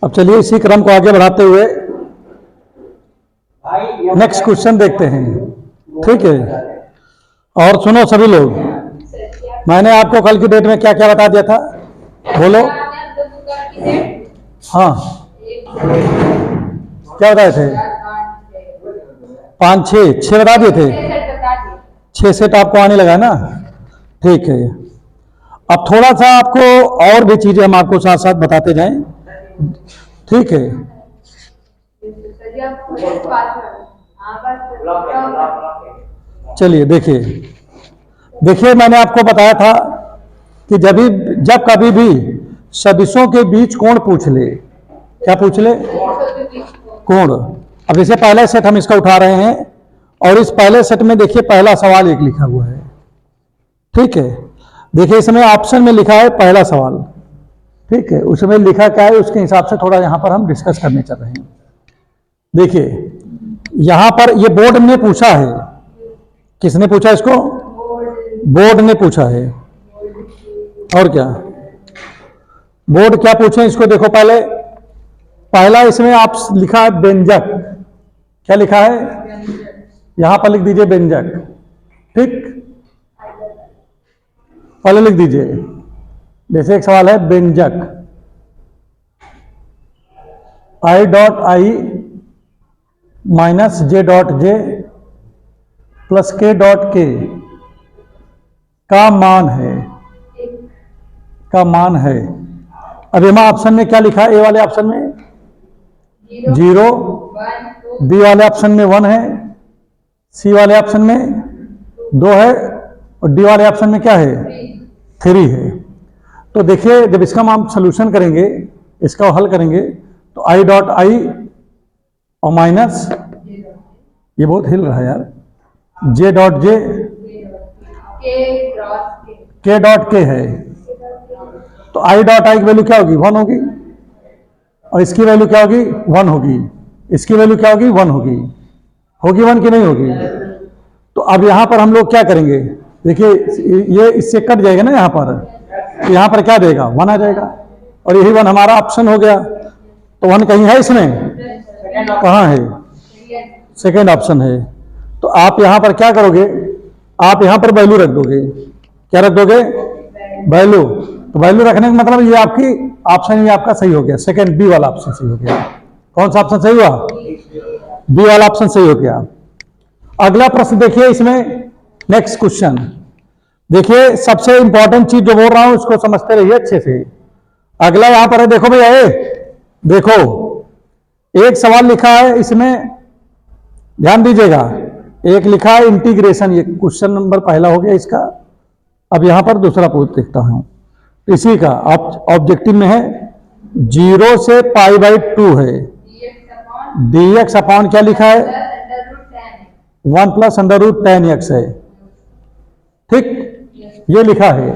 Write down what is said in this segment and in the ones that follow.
अब चलिए इसी क्रम को आगे बढ़ाते हुए नेक्स्ट क्वेश्चन देखते हैं। ठीक है, और सुनो सभी लोग, मैंने आपको कल की डेट में क्या क्या बता दिया था, बोलो। हाँ, क्या बताए थे? 5 6 बता दिए थे। 6 सेट आपको आने लगा ना। ठीक है, अब थोड़ा सा आपको और भी चीजें हम आपको साथ साथ बताते जाएं। ठीक है, चलिए देखिए मैंने आपको बताया था कि जब कभी भी सदिशों के बीच कोण पूछ ले, क्या पूछ ले? कोण। अब जैसे पहले सेट हम इसका उठा रहे हैं और इस पहले सेट में देखिए पहला सवाल एक लिखा हुआ है। ठीक है, देखिए इसमें ऑप्शन में लिखा है पहला सवाल। ठीक है, उसमें लिखा क्या है उसके हिसाब से थोड़ा यहां पर हम डिस्कस करने चल रहे हैं। देखिए यहां पर ये बोर्ड ने पूछा है। किसने पूछा इसको? बोर्ड ने पूछा है। और क्या बोर्ड क्या पूछे इसको? देखो पहला इसमें आप लिखा है व्यंजक। क्या लिखा है? यहां पर लिख दीजिए व्यंजक। ठीक, पहले लिख दीजिए। जैसे एक सवाल है व्यंजक, I.I minus J.J plus K.K का मान है। अब एमा ऑप्शन में क्या लिखा है? ए वाले ऑप्शन में 0, बी वाले ऑप्शन में 1 है, सी वाले ऑप्शन में 2 है और डी वाले ऑप्शन में क्या है? 3 है। तो देखिए जब इसका हम सॉल्यूशन करेंगे, इसका हल करेंगे तो I.I और माइनस, ये बहुत हिल रहा है यार, J.J K.K है। तो I.I की वैल्यू क्या होगी? 1 होगी और इसकी वैल्यू क्या होगी? 1 होगी। इसकी वैल्यू क्या होगी? 1 होगी। 1 कि नहीं होगी? तो अब यहां पर हम लोग क्या करेंगे? देखिए ये इससे कट जाएगा ना, तो यहां पर क्या देगा? 1 आ जाएगा और यही 1 हमारा ऑप्शन हो गया। तो 1 कहीं है इसमें? कहां है? सेकेंड ऑप्शन है। तो आप यहां पर क्या करोगे? आप यहां पर वैल्यू रख दोगे। क्या रख दोगे? वैल्यू। तो वैल्यू रखने का मतलब ये आपकी ऑप्शन ये आपका सही हो गया। सेकेंड बी वाला ऑप्शन सही हो गया। कौन सा ऑप्शन सही हुआ? बी वाला ऑप्शन सही हो गया। अगला प्रश्न देखिए इसमें, नेक्स्ट क्वेश्चन देखिए। सबसे इंपॉर्टेंट चीज जो बोल रहा हूं उसको समझते रहिए अच्छे से। अगला यहां पर है, देखो भैया, देखो एक सवाल लिखा है इसमें, ध्यान दीजिएगा। एक लिखा है इंटीग्रेशन, ये क्वेश्चन नंबर पहला हो गया इसका। अब यहां पर दूसरा पूछ देखता हूं, इसी का ऑब्जेक्टिव में है 0 से π/2 है। dx अपॉन क्या लिखा है? 1 + √10x है। ठीक, ये लिखा है।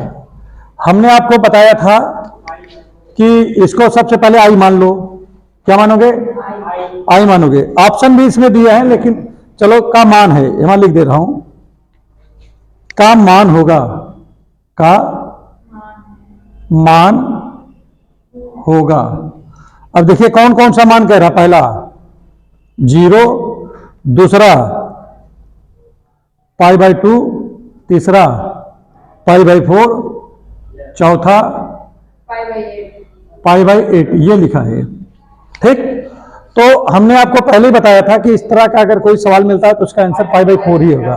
हमने आपको बताया था कि इसको सबसे पहले आई मान लो। क्या मानोगे? आई मानोगे। ऑप्शन भी इसमें दिया है लेकिन चलो का मान है, यहां लिख दे रहा हूं। का मान होगा, का मान होगा। अब देखिए कौन कौन सा मान कह रहा? पहला 0, दूसरा π/2, तीसरा π/4, चौथा π/8, ये लिखा है। ठीक, तो हमने आपको पहले ही बताया था कि इस तरह का अगर कोई सवाल मिलता है तो उसका आंसर π/4 ही होगा,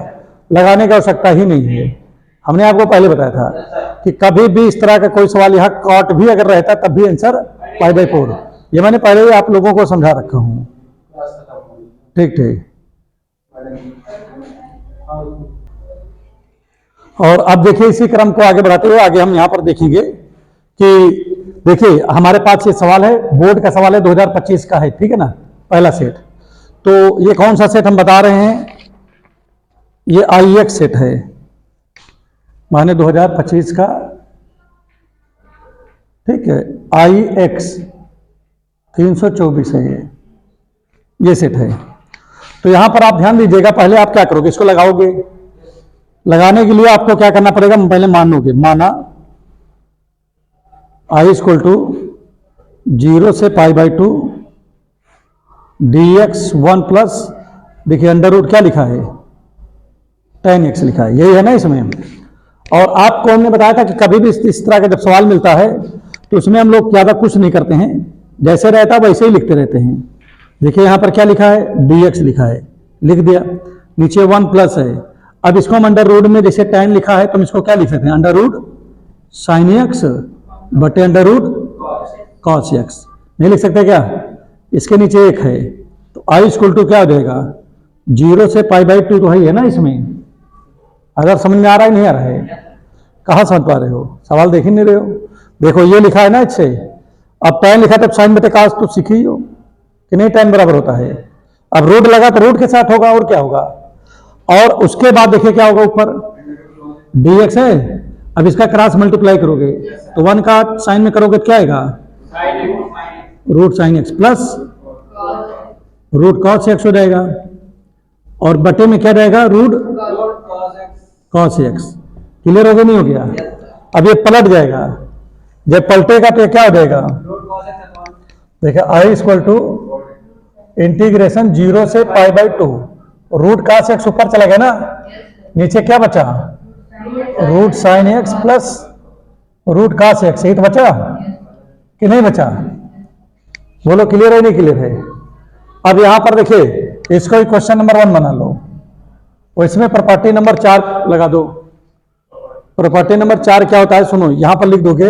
लगाने की आवश्यकता ही नहीं है। हमने आपको पहले बताया था कि कभी भी इस तरह का कोई सवाल यहाँ कॉट भी अगर रहता तब भी आंसर π/4। ये मैंने पहले ही आप लोगों को समझा रखा हूं। ठीक ठीक। और अब देखिए इसी क्रम को आगे बढ़ाते हुए आगे हम यहां पर देखेंगे कि देखिए हमारे पास ये सवाल है, बोर्ड का सवाल है, 2025 का है। ठीक है ना, पहला सेट। तो ये कौन सा सेट हम बता रहे हैं? ये IX सेट है, माने 2025 का। ठीक है, IX 324 है ये सेट है। तो यहां पर आप ध्यान दीजिएगा, पहले आप क्या करोगे? इसको लगाओगे। लगाने के लिए आपको क्या करना पड़ेगा? पहले मानोगे, माना I = 0 से पाई बाई 2 dx 1 प्लस, देखिए अंडर रूट क्या लिखा है, tan x लिखा है, यही है ना इसमें। और आपको हमने बताया था कि कभी भी इस तरह का जब सवाल मिलता है तो उसमें हम लोग ज़्यादा कुछ नहीं करते हैं, जैसे रहता है वैसे ही लिखते रहते हैं। देखिए यहाँ पर क्या लिखा है, dx लिखा है, लिख दिया, नीचे 1 प्लस है। अब इसको हम अंडर रूट में जैसे tan लिखा है तो हम इसको क्या लिख सकते हैं, अंडर रूट साइन एक्स बटे अंडर रूट कॉस एक्स, नहीं लिख सकते क्या? इसके नीचे 1 है तो आई इक्वल टू क्या हो जाएगा, 0 से पाई बाई 2 तो है ना इसमें। अगर समझ में आ रहा है नहीं आ रहा है, कहाँ समझ पा रहे हो, सवाल देख ही नहीं रहे हो। देखो ये लिखा है ना इससे, अब tan लिखा तब साइन बटे कॉस तो सीख ही हो कि नहीं, tan बराबर होता है। अब रूट लगा तो रूट के साथ होगा, और क्या होगा। और उसके बाद देखिए क्या होगा, ऊपर dx है, अब इसका क्रॉस मल्टीप्लाई करोगे तो 1 का साइन में करोगे तो क्या आएगा, root sine x plus root cos x हो जाएगा, और बटे में क्या रहेगा, रूट कॉस एक्स। क्लियर हो गया नहीं हो गया? अब ये पलट जाएगा, जब पलटेगा तो क्या हो जाएगा, देखिए आई इक्वल टू इंटीग्रेशन 0 से pi by 2 root cos x ऊपर चला गया ना, नीचे क्या बचा, root sine x plus root cos x, यही तो बचा कि नहीं बचा, बोलो क्लियर है नहीं क्लियर है। अब यहां पर देखिए इसको क्वेश्चन नंबर 1 बना लो, और इसमें प्रॉपर्टी नंबर 4 लगा दो। प्रॉपर्टी नंबर 4 क्या होता है, सुनो, यहां पर लिख दोगे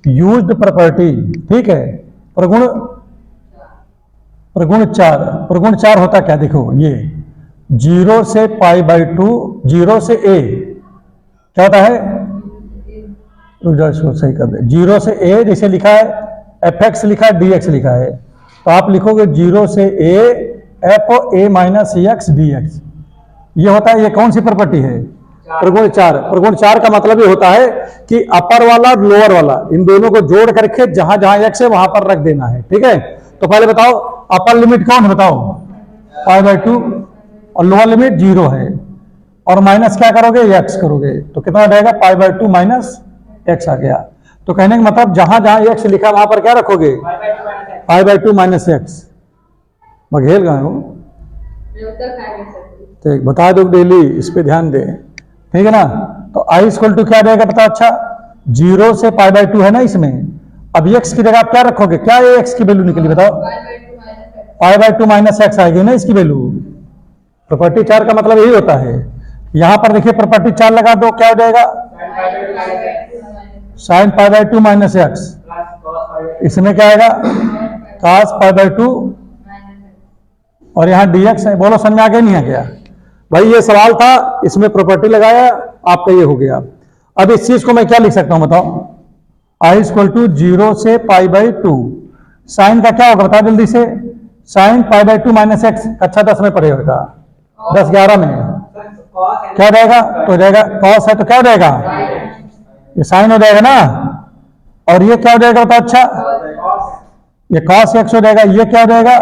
यूज्ड प्रॉपर्टी, ठीक है, प्रगुण 4। प्रगुण 4 होता क्या, देखो ये 0 से पाई बाई 2, 0 से a क्या होता है, इसको सही कर दे, 0 से a जैसे लिखा है fx लिखा है, dx लिखा है, तो आप लिखोगे 0 से a f a minus x dx। ये होता है, ये कौन सी प्रॉपर्टी है, प्रगुण 4। प्रगुण 4 का मतलब ये होता है कि अपर वाला लोअर वाला इन दोनों को जोड़ करके जहां जहां x है वहां पर रख देना है, ठीक है। तो पहले बताओ अपर लिमिट कौन है, बताओ पाई बाई 2, और लोअर लिमिट 0 है, और माइनस क्या करोगे, x करोगे, तो कितना रहेगा, पाई बाई 2 माइनस x आ गया। तो कहने का मतलब जहां जहां x लिखा वहां पर क्या रखोगे, पाई बाई 2 माइनस एक्स। बघेल गए हो, ठीक, बता दो डेली, इस पे ध्यान दे, ठीक है ना। तो आई इक्वल टू क्या रहेगा बताओ, अच्छा 0 से पाई बाई 2 है ना इसमें, अब x की जगह आप क्या रखोगे, क्या ये x की वैल्यू निकली बताओ, पाई बाई 2 माइनस एक्स आएगी ना इसकी वैल्यू। प्रॉपर्टी 4 का मतलब यही होता है। यहां पर देखिए प्रॉपर्टी 4 लगा दो, क्या हो जाएगा, sine pi by 2 minus x, इसमें क्या आएगा, cos पाई बाई 2, और यहाँ dx है। बोलो समझ में आ गया नहीं आ गया भाई, ये सवाल था, इसमें प्रॉपर्टी लगाया, आपका ये हो गया। अब इस चीज को मैं क्या लिख सकता हूं बताओ, आई इक्वल टू 0 से पाई बाई 2, साइन का क्या होगा बताओ जल्दी से, sine pi by 2 minus x, कक्षा 10 में पढ़े होगा, 10-11 में क्या रहेगा, तो रहेगा कॉस है तो क्या हो जाएगा, ये साइन हो जाएगा ना, और ये क्या हो जाएगा बताओ, अच्छा ये कॉस एक्स हो जाएगा, ये क्या हो जाएगा,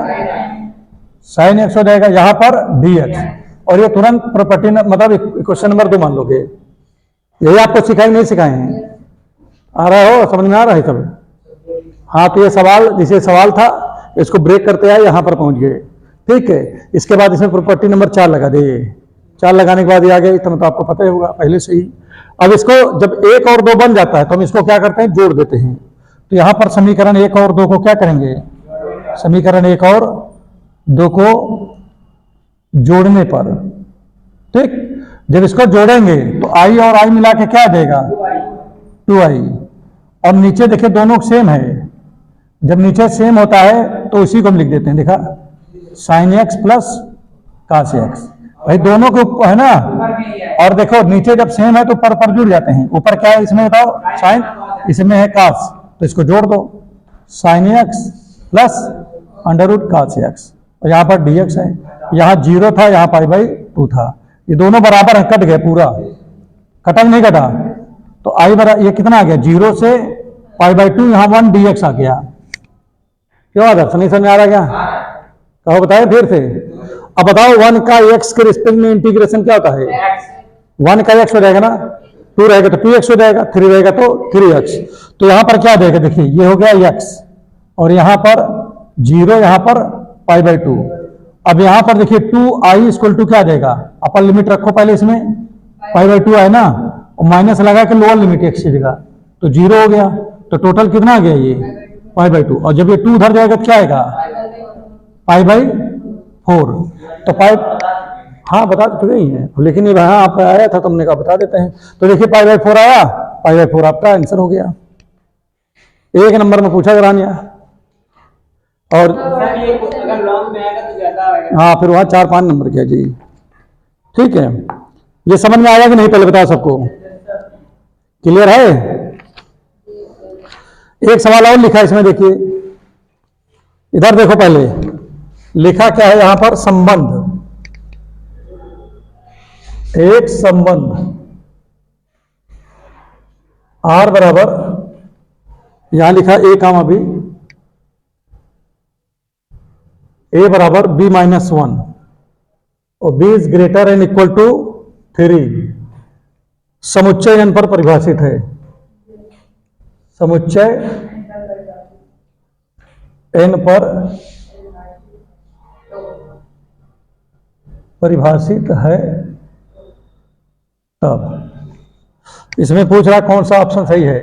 साइन एक्स हो जाएगा, यहां पर dx, और ये तुरंत प्रॉपर्टी मतलब क्वेश्चन नंबर 2 मान लोगे। यही आपको सिखाए नहीं सिखाए हैं, आ रहा हो, समझ में आ रहा है सब। हाँ तो ये सवाल, जिसे सवाल था इसको ब्रेक करते आए यहां पर पहुंच गए, ठीक है। इसके बाद इसमें प्रॉपर्टी नंबर 4 लगा दे, 4 लगाने के बाद ये आ गए, तो आपको पता ही होगा पहले से ही। अब इसको जब 1 और 2 बन जाता है तो हम इसको क्या करते हैं, जोड़ देते हैं। तो यहां पर समीकरण 1 और 2 को क्या करेंगे, समीकरण 1 और 2 को जोड़ने पर, ठीक, जब इसको जोड़ेंगे तो आई और आई मिला के क्या देगा, 2i, और नीचे देखिए दोनों सेम है, जब नीचे सेम होता है तो इसी को हम लिख देते हैं, देखा, sign x plus cos x, भाई दोनों के ऊपर है ना, और देखो नीचे जब सेम है तो ऊपर पर जुड़ जाते हैं। ऊपर क्या है इसमें बताओ, साइन, इसमें है कॉस, तो इसको जोड़ दो, sine x plus under root cos x, और यहाँ पर dx है, यहाँ 0 था, यहाँ पाई बाई 2 था, ये दोनों बराबर है, कट गए पूरा, कटा नहीं कटा, तो आई बराबर ये कितना आ गया, 0 से पाई बाई 2, यहाँ 1 dx आ गया। क्यों आदर्श नहीं समझ आ रहा क्या, कहो बताए फिर से। अब बताओ 1 का x के रिस्पेक्ट में इंटीग्रेशन क्या होता है, 1 का x हो जाएगा ना, 2 रहेगा तो 2x हो जाएगा, 3 रहेगा तो 3x। तो यहां पर क्या देगा, देखिए ये हो गया x, और यहां पर 0, यहां पर π/2। अब यहां पर देखिए 2i = क्या आ जाएगा, अपर लिमिट रखो पहले इसमें, π/2 है ना, और माइनस लगा के लोअर लिमिट x की जगह, तो 0 हो गया। तो टोटल कितना आ गया ये π/2, और जब ये 2 उधर जाएगा तो क्या आएगा π/4। तो हाँ बता तो गई है, लेकिन ये वहां आप आया था तुमने कहा बता देते हैं। तो देखिए π/4 आया, π/4 आपका आंसर हो गया। 1 नंबर में पूछा करानिया, और अगर लॉन्ग में आएगा तो ज्यादा आएगा। हाँ फिर वहां 4-5 नंबर किया जी। ठीक है, ये समझ में आया कि नहीं पहले बताओ सबको, क्लियर है। एक सवाल और लिखा है इसमें, देखिए इधर देखो, पहले लिखा क्या है यहां पर, संबंध, एक संबंध R बराबर, यहां लिखा A, B, A बराबर B-1 और B is greater and equal to 3, समुच्चय n पर परिभाषित है, समुच्चय n पर परिभाषित है तब। इसमें पूछ रहा कौन सा ऑप्शन सही है,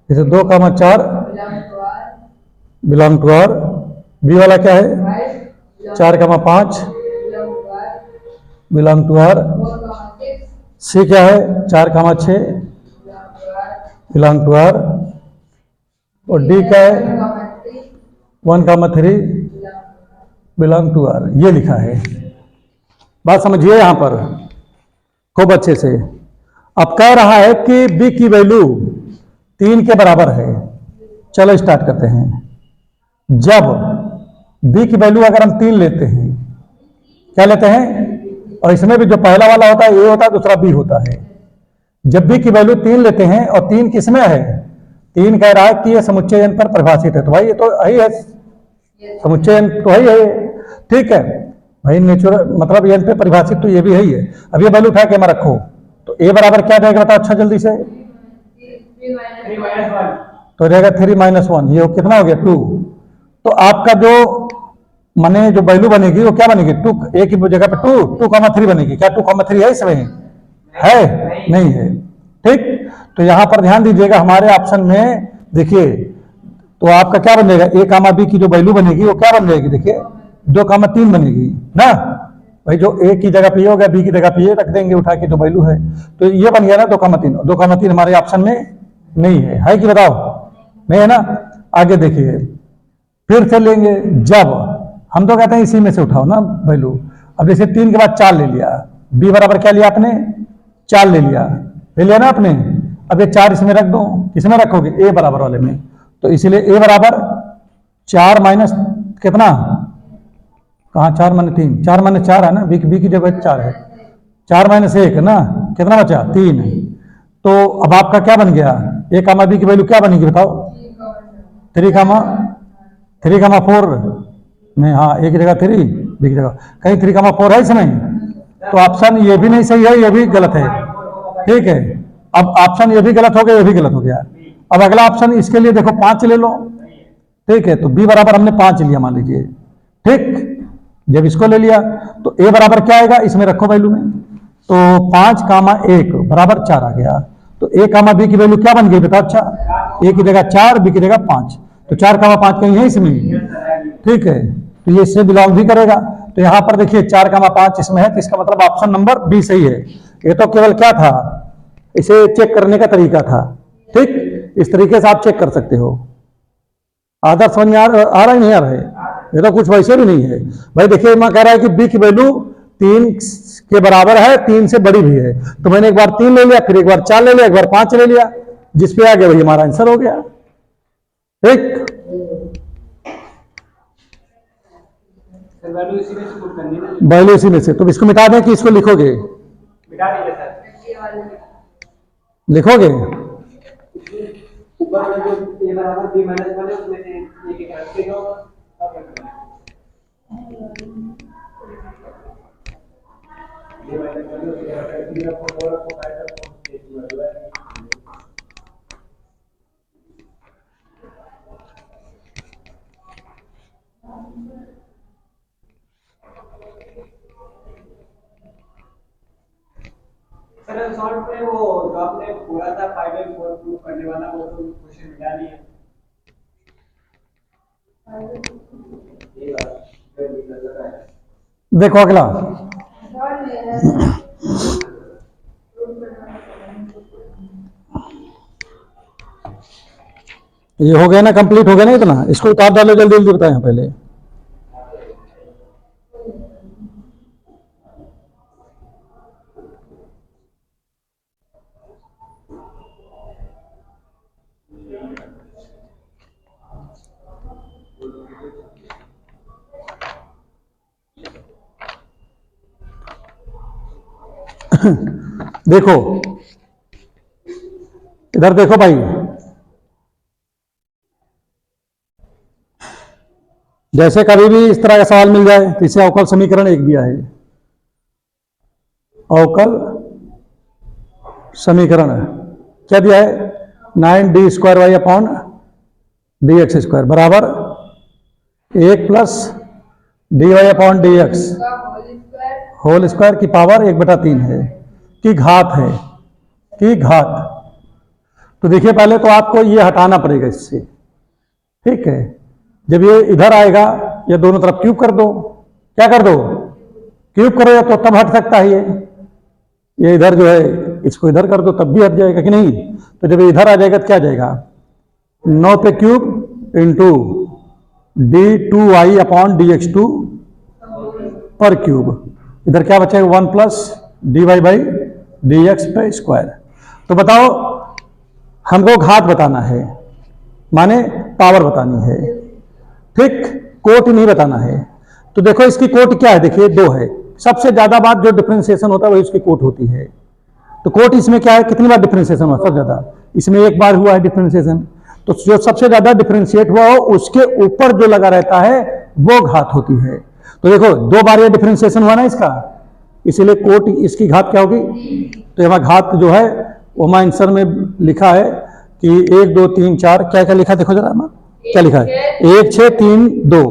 जैसे 2,4 बिलोंग टू R, बी वाला क्या है 4,5 बिलोंग टू R, सी क्या है 4,6 बिलोंग टू R, और डी क्या है 1,3 बिलोंग टू R। ये लिखा है, बात समझिए यहां पर खूब अच्छे से। अब कह रहा है कि बी की वैल्यू 3 के बराबर है। चलो स्टार्ट करते हैं। जब बी की वैल्यू अगर हम 3 लेते हैं, क्या लेते हैं, और इसमें भी जो पहला वाला होता है ए होता है, दूसरा बी होता है। जब बी की वैल्यू 3 लेते हैं और 3 किसमें है, 3 कह रहा है कि ये समुच्चय n पर परिभाषित है, तो भाई ये तो यही है, समुच्चय n तो यही है, ठीक है भाई, नेचुरल मतलब n पे परिभाषित तो ये भी है ही है। अब ये वैल्यू उठा के मैं रखो, तो a बराबर क्या जाएगा बताओ अच्छा जल्दी से, 3-1 तो रहेगा 3-1, ये कितना हो गया 2। तो आपका जो माने जो वैल्यू बनेगी वो क्या बनेगी, 2, a की जगह पे 2,3 बनेगी। क्या 2,3 है इसमें, है नहीं है, ठीक। तो यहां पर ध्यान दीजिएगा, हमारे ऑप्शन में देखिए, तो आपका क्या बन जाएगा, a, b की जो वैल्यू बनेगी वो क्या बन जाएगी, देखिए 2,3 बनेगी ना भाई, जो a की जगह पे ये हो गया, b की जगह पे ये रख देंगे उठा के जो वैल्यू है, तो ये बन गया ना 2,3। 2,3 हमारे ऑप्शन में नहीं है कि बताओ, नहीं है ना। आगे देखिए, फिर से लेंगे, जब हम तो कहते हैं इसी में से उठाओ ना वैल्यू। अब जैसे 3 के बाद 4 ले लिया, b बराबर क्या लिया आपने 4 ले लिया ना आपने। अब ये 4 इसमें रख दो, किसमें रखोगे a बराबर वाले में, तो इसीलिए a बराबर 4 माइनस कितना, कहाँ 4 माइनस 3, 4 माइनस 4 है ना, b की जगह 4 है, 4 माइनस 1 ना, कितना बचा 3। तो अब आपका क्या बन गया, a, b की वैल्यू क्या बनेगी बताओ, 3,4 नहीं, हाँ a की जगह 3, b की जगह, कहीं 3,4 है इसमें, तो ऑप्शन ये भी नहीं सही है, ये भी गलत है, ठीक है। अब ऑप्शन ये भी गलत हो गया, ये भी गलत हो गया। अब अगला ऑप्शन इसके लिए देखो 5 ले लो, ठीक है, तो b बराबर हमने 5 लिया मान लीजिए, ठीक। जब इसको ले लिया तो a बराबर क्या आएगा, इसमें रखो वैल्यू में, तो 5,1 बराबर 4 आ गया। तो a, b की वैल्यू क्या बन गई बताओ अच्छा, a की जगह 4, b की जगह 5, तो 4,5 कहीं है इसमें, ठीक है, तो ये इससे बिलोंग भी करेगा। तो यहां पर देखिए 4,5 इसमें है, तो इसका मतलब ऑप्शन नंबर बी सही है। ये तो केवल क्या था, इसे चेक करने का तरीका था, ठीक, इस तरीके से आप चेक कर सकते हो। आदर समझ में आ रहा है नहीं आ रहा है, ये तो कुछ वैसे भी नहीं है भाई। देखिए मैं कह रहा है कि बी की वैल्यू 3 के बराबर है, 3 से बड़ी भी है, तो मैंने एक बार 3 ले लिया, फिर एक बार 4 ले लिया, एक बार 5 ले लिया, जिस पे आ गया वही हमारा आंसर हो गया, ठीक। वैल्यू इसी में से पुट करनी है ना, वैल्यू इसी में से, तो इसको मिटा दें कि इसको लिखोगे, मिटा दीजिए सर, लिखोगे ऊपर में जो a बराबर b-1 है उसमें से एक एक रख के होगा, अब क्या करना है, ये वाला कर लो, ये रखो और रखो फाइल रखो, सर सॉल्व पे वो जो आपने बोला था 5 and 4 प्रूव करने वाला वो तो क्वेश्चन मिला नहीं है। देखो अगला, ये हो गया ना, कंप्लीट हो गया ना इतना, इसको उतार डालो जल्दी जल्दी बताएं पहले। देखो इधर देखो भाई, जैसे कभी भी इस तरह का सवाल मिल जाए तो इसे अवकल समीकरण एक दिया है, अवकल समीकरण क्या दिया है, 9d² y अपॉन dx² बराबर 1 plus dy upon dx whole square की पावर 1/3 है, की घात है, की घात। तो देखिए पहले तो आपको ये हटाना पड़ेगा इससे, ठीक है। जब ये इधर आएगा या दोनों तरफ क्यूब कर दो, क्या कर दो, क्यूब करो, तो तब हट सकता है ये इधर जो है इसको इधर कर दो तब भी हट जाएगा कि नहीं। तो जब इधर आ जाएगा तो क्या जाएगा, 9 पे cube into d2y upon dx2 पर क्यूब, इधर क्या बचेगा 1 प्लस dy बाई dx पे स्क्वायर। तो बताओ हमको घात बताना है, माने पावर बतानी है, ठीक, कोट नहीं बताना है। तो देखो इसकी कोट क्या है, देखिए 2 है, सबसे ज्यादा बात जो डिफरेंशिएशन होता है वही उसकी कोट होती है। तो कोट इसमें क्या है, कितनी बार डिफरेंशिएशन हुआ, सबसे ज्यादा, इसमें एक बार हुआ है डिफरेंशिएशन। तो जो सबसे ज्यादा डिफरेंशिएट हुआ हो उसके ऊपर जो लगा रहता है वो घात होती है। तो देखो 2 बार ये डिफरेंशिएशन हुआ ना इसका, इसीलिए कोट इसकी घात क्या होगी। तो यहाँ घात जो है वो मैं आंसर में लिखा है कि 1 2 3 4, क्या क्या लिखा देखो जरा, क्या लिखा है 1 6 3 2।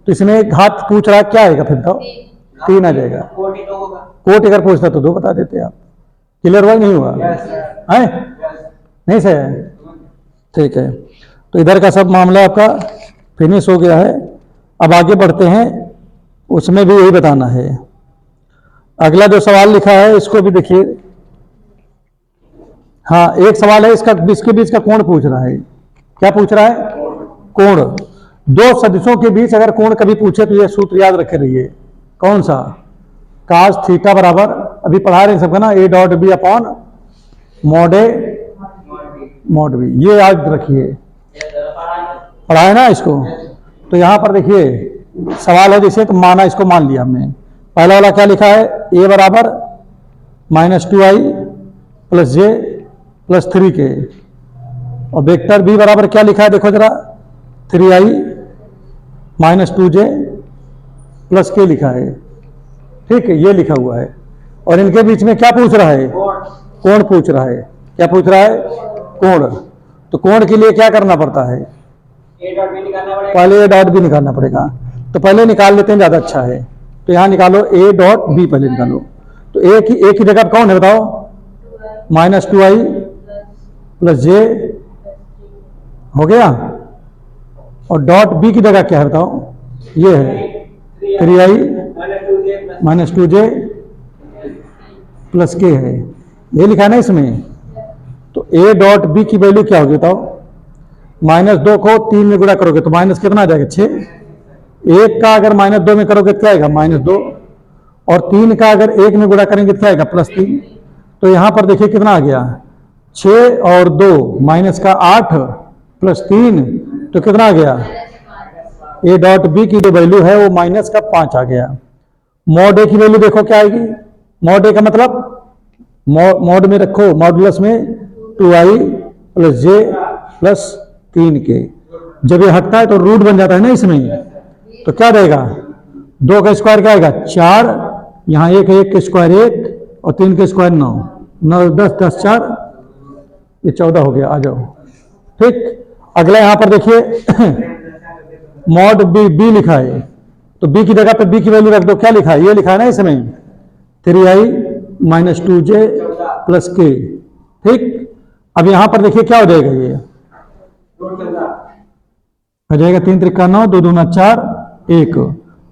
तो इसमें घात पूछ रहा है क्या आएगा, फिर बताओ 3 आ जाएगा। कोट अगर पूछता तो 2 बता देते आप। क्लियर हुआ नहीं हुआ है, नहीं सही है, ठीक है। तो इधर का सब मामला आपका फिनिश हो गया है। अब आगे बढ़ते हैं, उसमें भी यही बताना है। अगला जो सवाल लिखा है इसको भी देखिए, हाँ एक सवाल है इसका, इसके बीच का कोण पूछ रहा है। क्या पूछ रहा है, कोण। 2 सदिशों के बीच अगर कोण कभी पूछे तो ये सूत्र याद रखे रहिए, कौन सा, cos थीटा बराबर, अभी पढ़ा रहे हैं सबका ना, a dot B upon mod A mod B, ये याद रखिए, पढ़ा है ना इसको। तो यहां पर देखिए सवाल है, जैसे तो माना, इसको मान लिया हमने। पहला वाला क्या लिखा है, a बराबर -2i प्लस जे प्लस 3k, और वेक्टर b बराबर क्या लिखा है देखो जरा, 3i -2j प्लस k लिखा है, ठीक है, ये लिखा हुआ है। और इनके बीच में क्या पूछ रहा है, कोण पूछ रहा है। क्या पूछ रहा है, कोण। तो कोण के लिए क्या करना पड़ता है, पहले ए डॉट बी निकालना पड़ेगा। तो पहले निकाल लेते हैं, ज्यादा अच्छा है। तो यहां निकालो ए डॉट बी, पहले निकालो। तो ए की जगह कौन है बताओ, -2i प्लस जे हो गया, और डॉट बी की जगह क्या है बताओ, ये है 3i -2j प्लस के है, ये लिखा है ना इसमें। तो ए डॉट बी की वैल्यू क्या होगी बताओ, -2 को 3 में गुणा करोगे तो माइनस कितना आ जाएगा 6, 1 का अगर -2 में करोगे तो क्या आएगा -2, और 3 का अगर 1 में गुणा करेंगे तो क्या आएगा +3। तो यहां पर देखिए कितना आ गया, 6 और 2 माइनस का 8 प्लस 3, तो कितना आ गया, ए डॉट बी की जो वैल्यू है वो -5 आ गया। मॉड ए की वैल्यू देखो क्या आएगी, मॉड ए का मतलब मॉड में रखो, मॉडुलस में 2i प्लस जे प्लस 3k। जब ये हटता है तो रूट बन जाता है ना इसमें, तो क्या देगा, 2 का स्क्वायर क्या आएगा 4, यहाँ 1 का स्क्वायर 1 और 3 का स्क्वायर 9, 9 10 10 4, ये 14 हो गया। आ जाओ, ठीक। अगला यहां पर देखिए मॉड बी लिखा है, तो बी की जगह पे बी की वैल्यू रख दो, क्या लिखा है, ये लिखा है ना इसमें 3i माइनस 2j प्लस के। ठीक, अब यहां पर देखिए क्या हो जाएगा, ये हो जाएगा 3 त्रिका 9, 2 दूना 4, 1,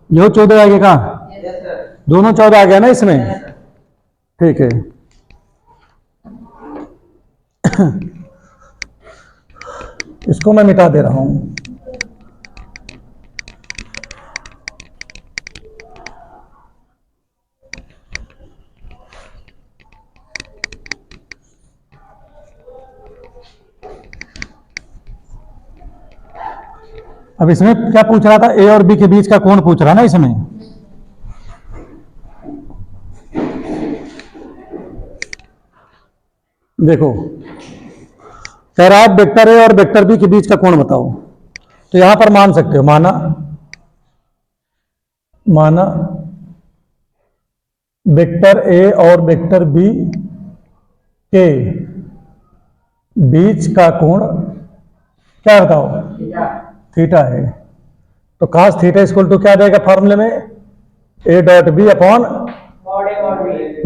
यो 14 आ गया कहाँ, दोनों 14 आ गया ना इसमें। ठीक है, इसको मैं मिटा दे रहा हूं। अब इसमें क्या पूछ रहा था, ए और बी के बीच का कोण पूछ रहा ना इसमें। देखो कह रहा है वेक्टर ए और वेक्टर बी के बीच का कोण बताओ, तो यहां पर मान सकते हो, माना माना वेक्टर ए और वेक्टर बी के बीच का कोण क्या बताओ, थीटा है। तो cos थीटा इक्वल टू क्या आ जाएगा फॉर्मूले में, A dot B upon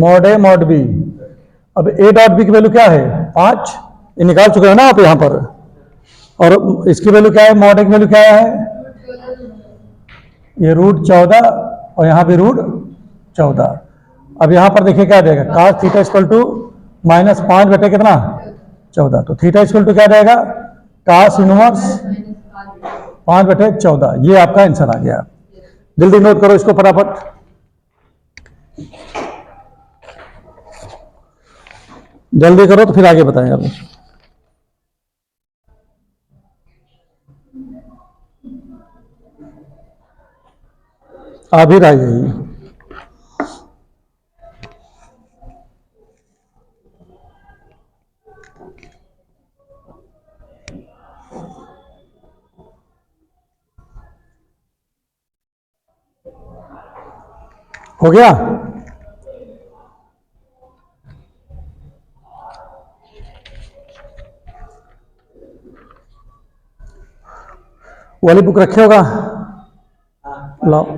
mod A mod B. अब ए डॉट बी की वैल्यू क्या है 5, ये निकाल चुके हो ना आप यहां पर, और इसकी वैल्यू क्या है, मॉड ए की वैल्यू क्या है, ये √14 और यहां भी √14। अब यहां पर देखिए क्या आ जाएगा, cos theta equal to minus 5 बटे कितना 14, तो थीटा इक्वल टू क्या आ जाएगा, cos इनवर्स 5 बटे 14। ये आपका आंसर आ गया। जल्दी नोट करो इसको फटाफट। जल्दी करो तो फिर आगे बताएंगे आप। आ भी रहा है यही। हो गया, वाली बुक रखे होगा, लाओ।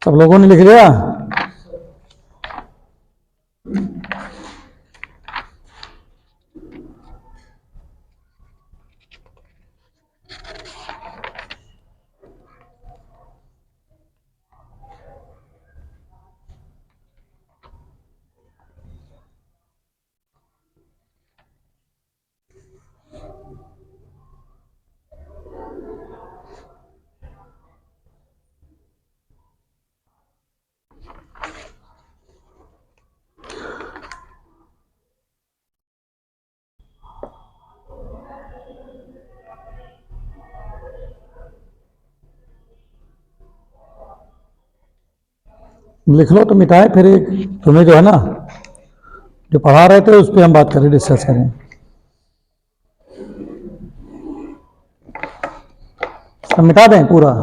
सब लोगों ने लिख लिया, लिख लो तो मिटाए, फिर एक तुम्हें जो है ना जो पढ़ा रहे थे उस पर हम बात करें, डिस्कस करें। सब मिटा दें पूरा।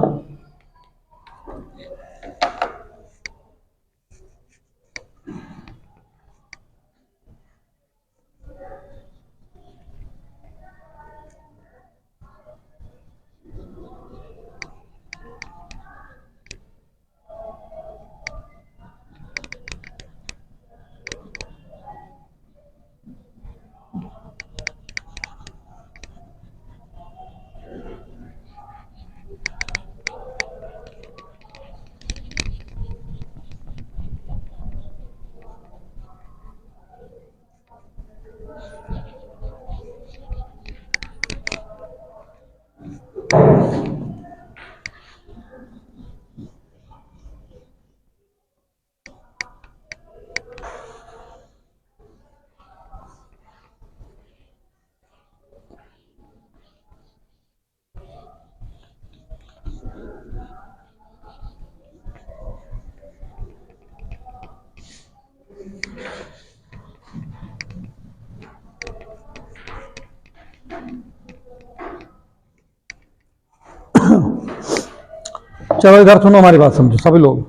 चलो इधर सुनो, हमारी बात समझो सभी लोग।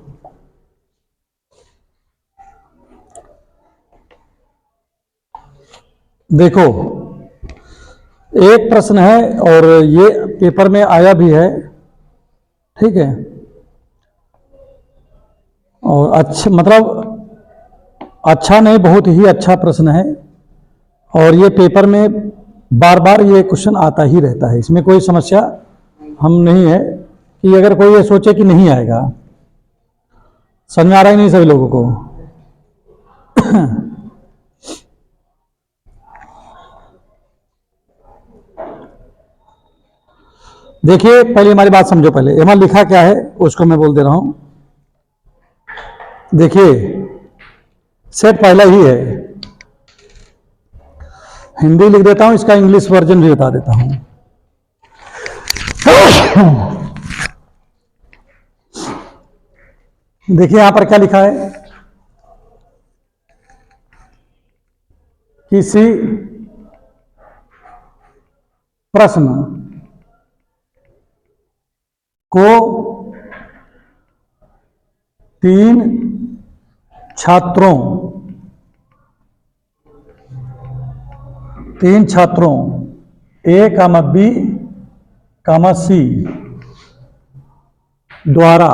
देखो, एक प्रश्न है और ये पेपर में आया भी है, ठीक है, और अच्छा मतलब अच्छा नहीं, बहुत ही अच्छा प्रश्न है, और ये पेपर में बार बार ये क्वेश्चन आता ही रहता है। इसमें कोई समस्या हम नहीं है कि अगर कोई ये सोचे कि नहीं आएगा। समझ में आ रहा है नहीं सभी लोगों को? देखिए, पहले हमारी बात समझो। पहले यहाँ लिखा क्या है उसको मैं बोल दे रहा हूं। देखिए, सेट पहला ही है, हिंदी लिख देता हूं, इसका इंग्लिश वर्जन भी बता देता हूं। देखिए यहां पर क्या लिखा है, किसी प्रश्न को 3 छात्रों ए कामा बी कामा सी द्वारा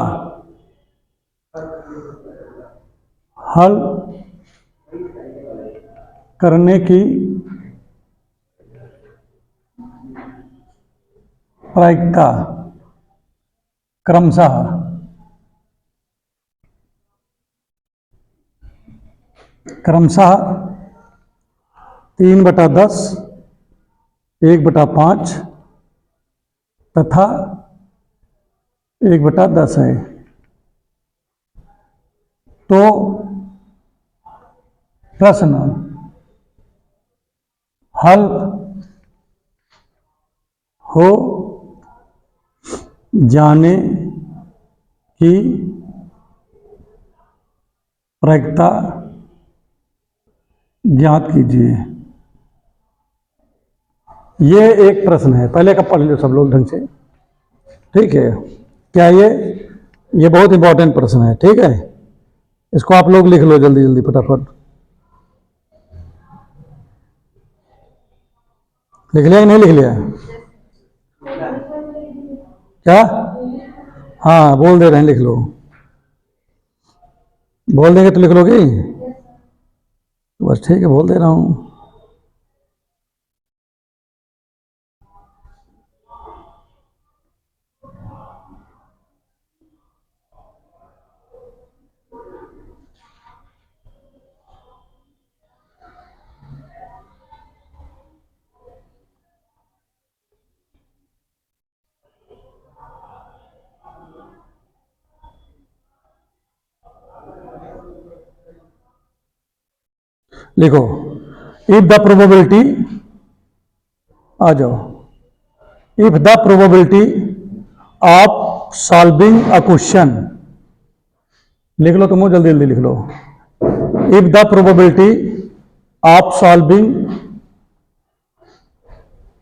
हल करने की प्रायिकता क्रमशः 3/10, 1/5 तथा 1/10 है। तो प्रश्न हल हो जाने की प्रायिकता ज्ञात कीजिए। ये एक प्रश्न है, पहले का पढ़ लो सब लोग ढंग से, ठीक है? क्या ये बहुत इंपॉर्टेंट प्रश्न है, ठीक है? इसको आप लोग लिख लो जल्दी जल्दी फटाफट। लिख लिया कि नहीं लिख लिया? क्या? हाँ, बोल दे रहे हैं, लिख लो। बोल देंगे तो लिख लोगे? बस ठीक है, बोल दे रहा हूं। लिखो, इफ द प्रोबेबिलिटी, आ जाओ, if the probability of solving a question, लिख लो तुम जल्दी जल्दी लिख लो। If the probability of solving,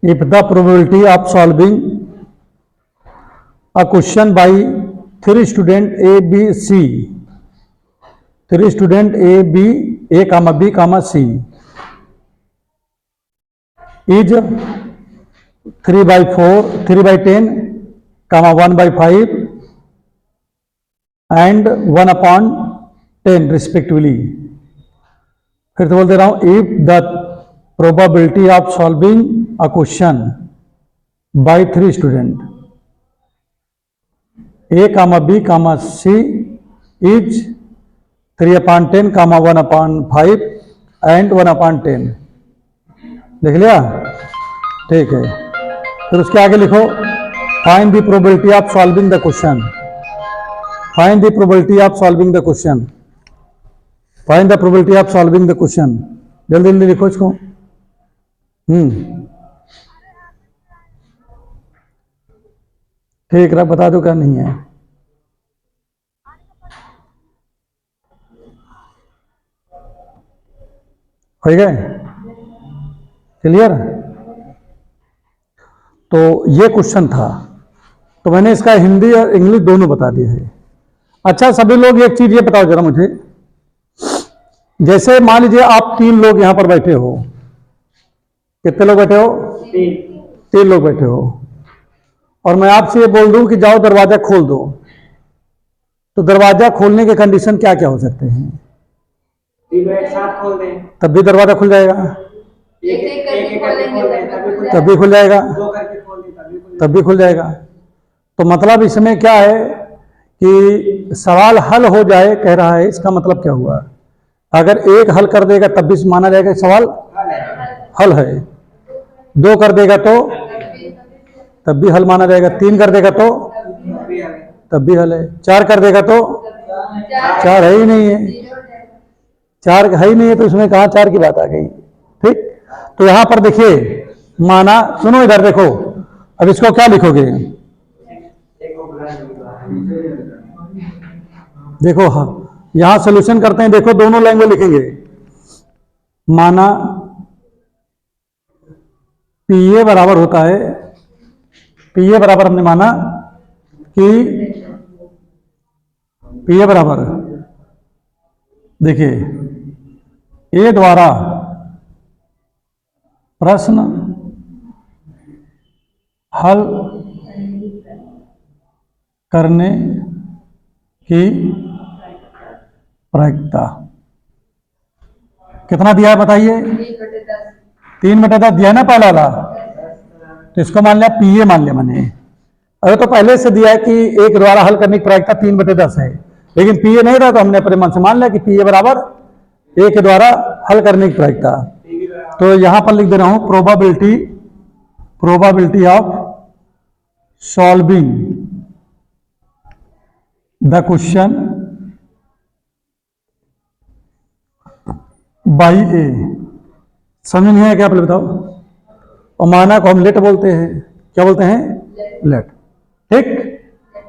if the probability of solving a question by 3 student A B C, 3 student A comma B comma C is 3/4, 3/10, 1/5 and 1/10 respectively। फिर तो बोल दे रहा हूं, if the probability of solving a question by 3 student A comma B comma C is 3/10, 1/5 and 1/10। लिख लिया? ठीक है। फिर उसके आगे लिखो, find the probability of solving the question, find the probability of solving the question, find the probability of solving the question. जल्दी जल्दी लिखो इसको। ठीक है, बता दो क्या नहीं है। हो गए? क्लियर? तो ये क्वेश्चन था। तो मैंने इसका हिंदी और इंग्लिश दोनों बता दिया है। अच्छा सभी लोग एक चीज ये बताओ जरा मुझे, जैसे मान लीजिए आप 3 लोग यहां पर बैठे हो, कितने लोग बैठे हो? 3 लोग बैठे हो, और मैं आपसे ये बोल दूं कि जाओ दरवाजा खोल दो, तो दरवाजा खोलने के कंडीशन क्या क्या हो सकते हैं? तीनों एक साथ खोल दें, तब भी दरवाजा खुल जाएगा, एक करके खोलेंगे तब भी खुल जाएगा, दो करके खोल दें तब भी खुल जाएगा। तो मतलब इसमें क्या है कि सवाल हल हो जाए कह रहा है, इसका मतलब क्या हुआ? अगर एक हल कर देगा तब भी माना जाएगा कि सवाल हल है, 2 कर देगा तो तब भी हल माना जाएगा, 3 कर देगा तो तब भी हल है, 4 कर देगा तो 4 है ही नहीं है, 4 है ही नहीं है, तो इसमें कहा 4 की बात आ गई। ठीक, तो यहां पर देखिए माना, सुनो इधर देखो, अब इसको क्या लिखोगे? देखो हाँ, यहां सोल्यूशन करते हैं, देखो दोनों लैंग्वेज लिखेंगे। माना पीए बराबर होता है, पीए बराबर हमने माना कि पीए बराबर, देखिए ए द्वारा प्रश्न हल करने की प्रायिकता कितना दिया है बताइए? 3/10 दिया है ना पहला वाला, तो इसको मान लिया पीए मान लिया मैंने। अरे तो पहले से दिया है कि एक द्वारा हल करने की प्रायिकता 3/10 है, लेकिन पीए नहीं था तो हमने अपने मन से मान लिया कि पीए बराबर ए के द्वारा हल करने की प्रायिकता। तो यहां पर लिख दे रहा हूं probability of solving the question by A. समझ नहीं है क्या? आप बताओ। और माना को हम लेट बोलते हैं, क्या बोलते हैं? लेट। ठीक,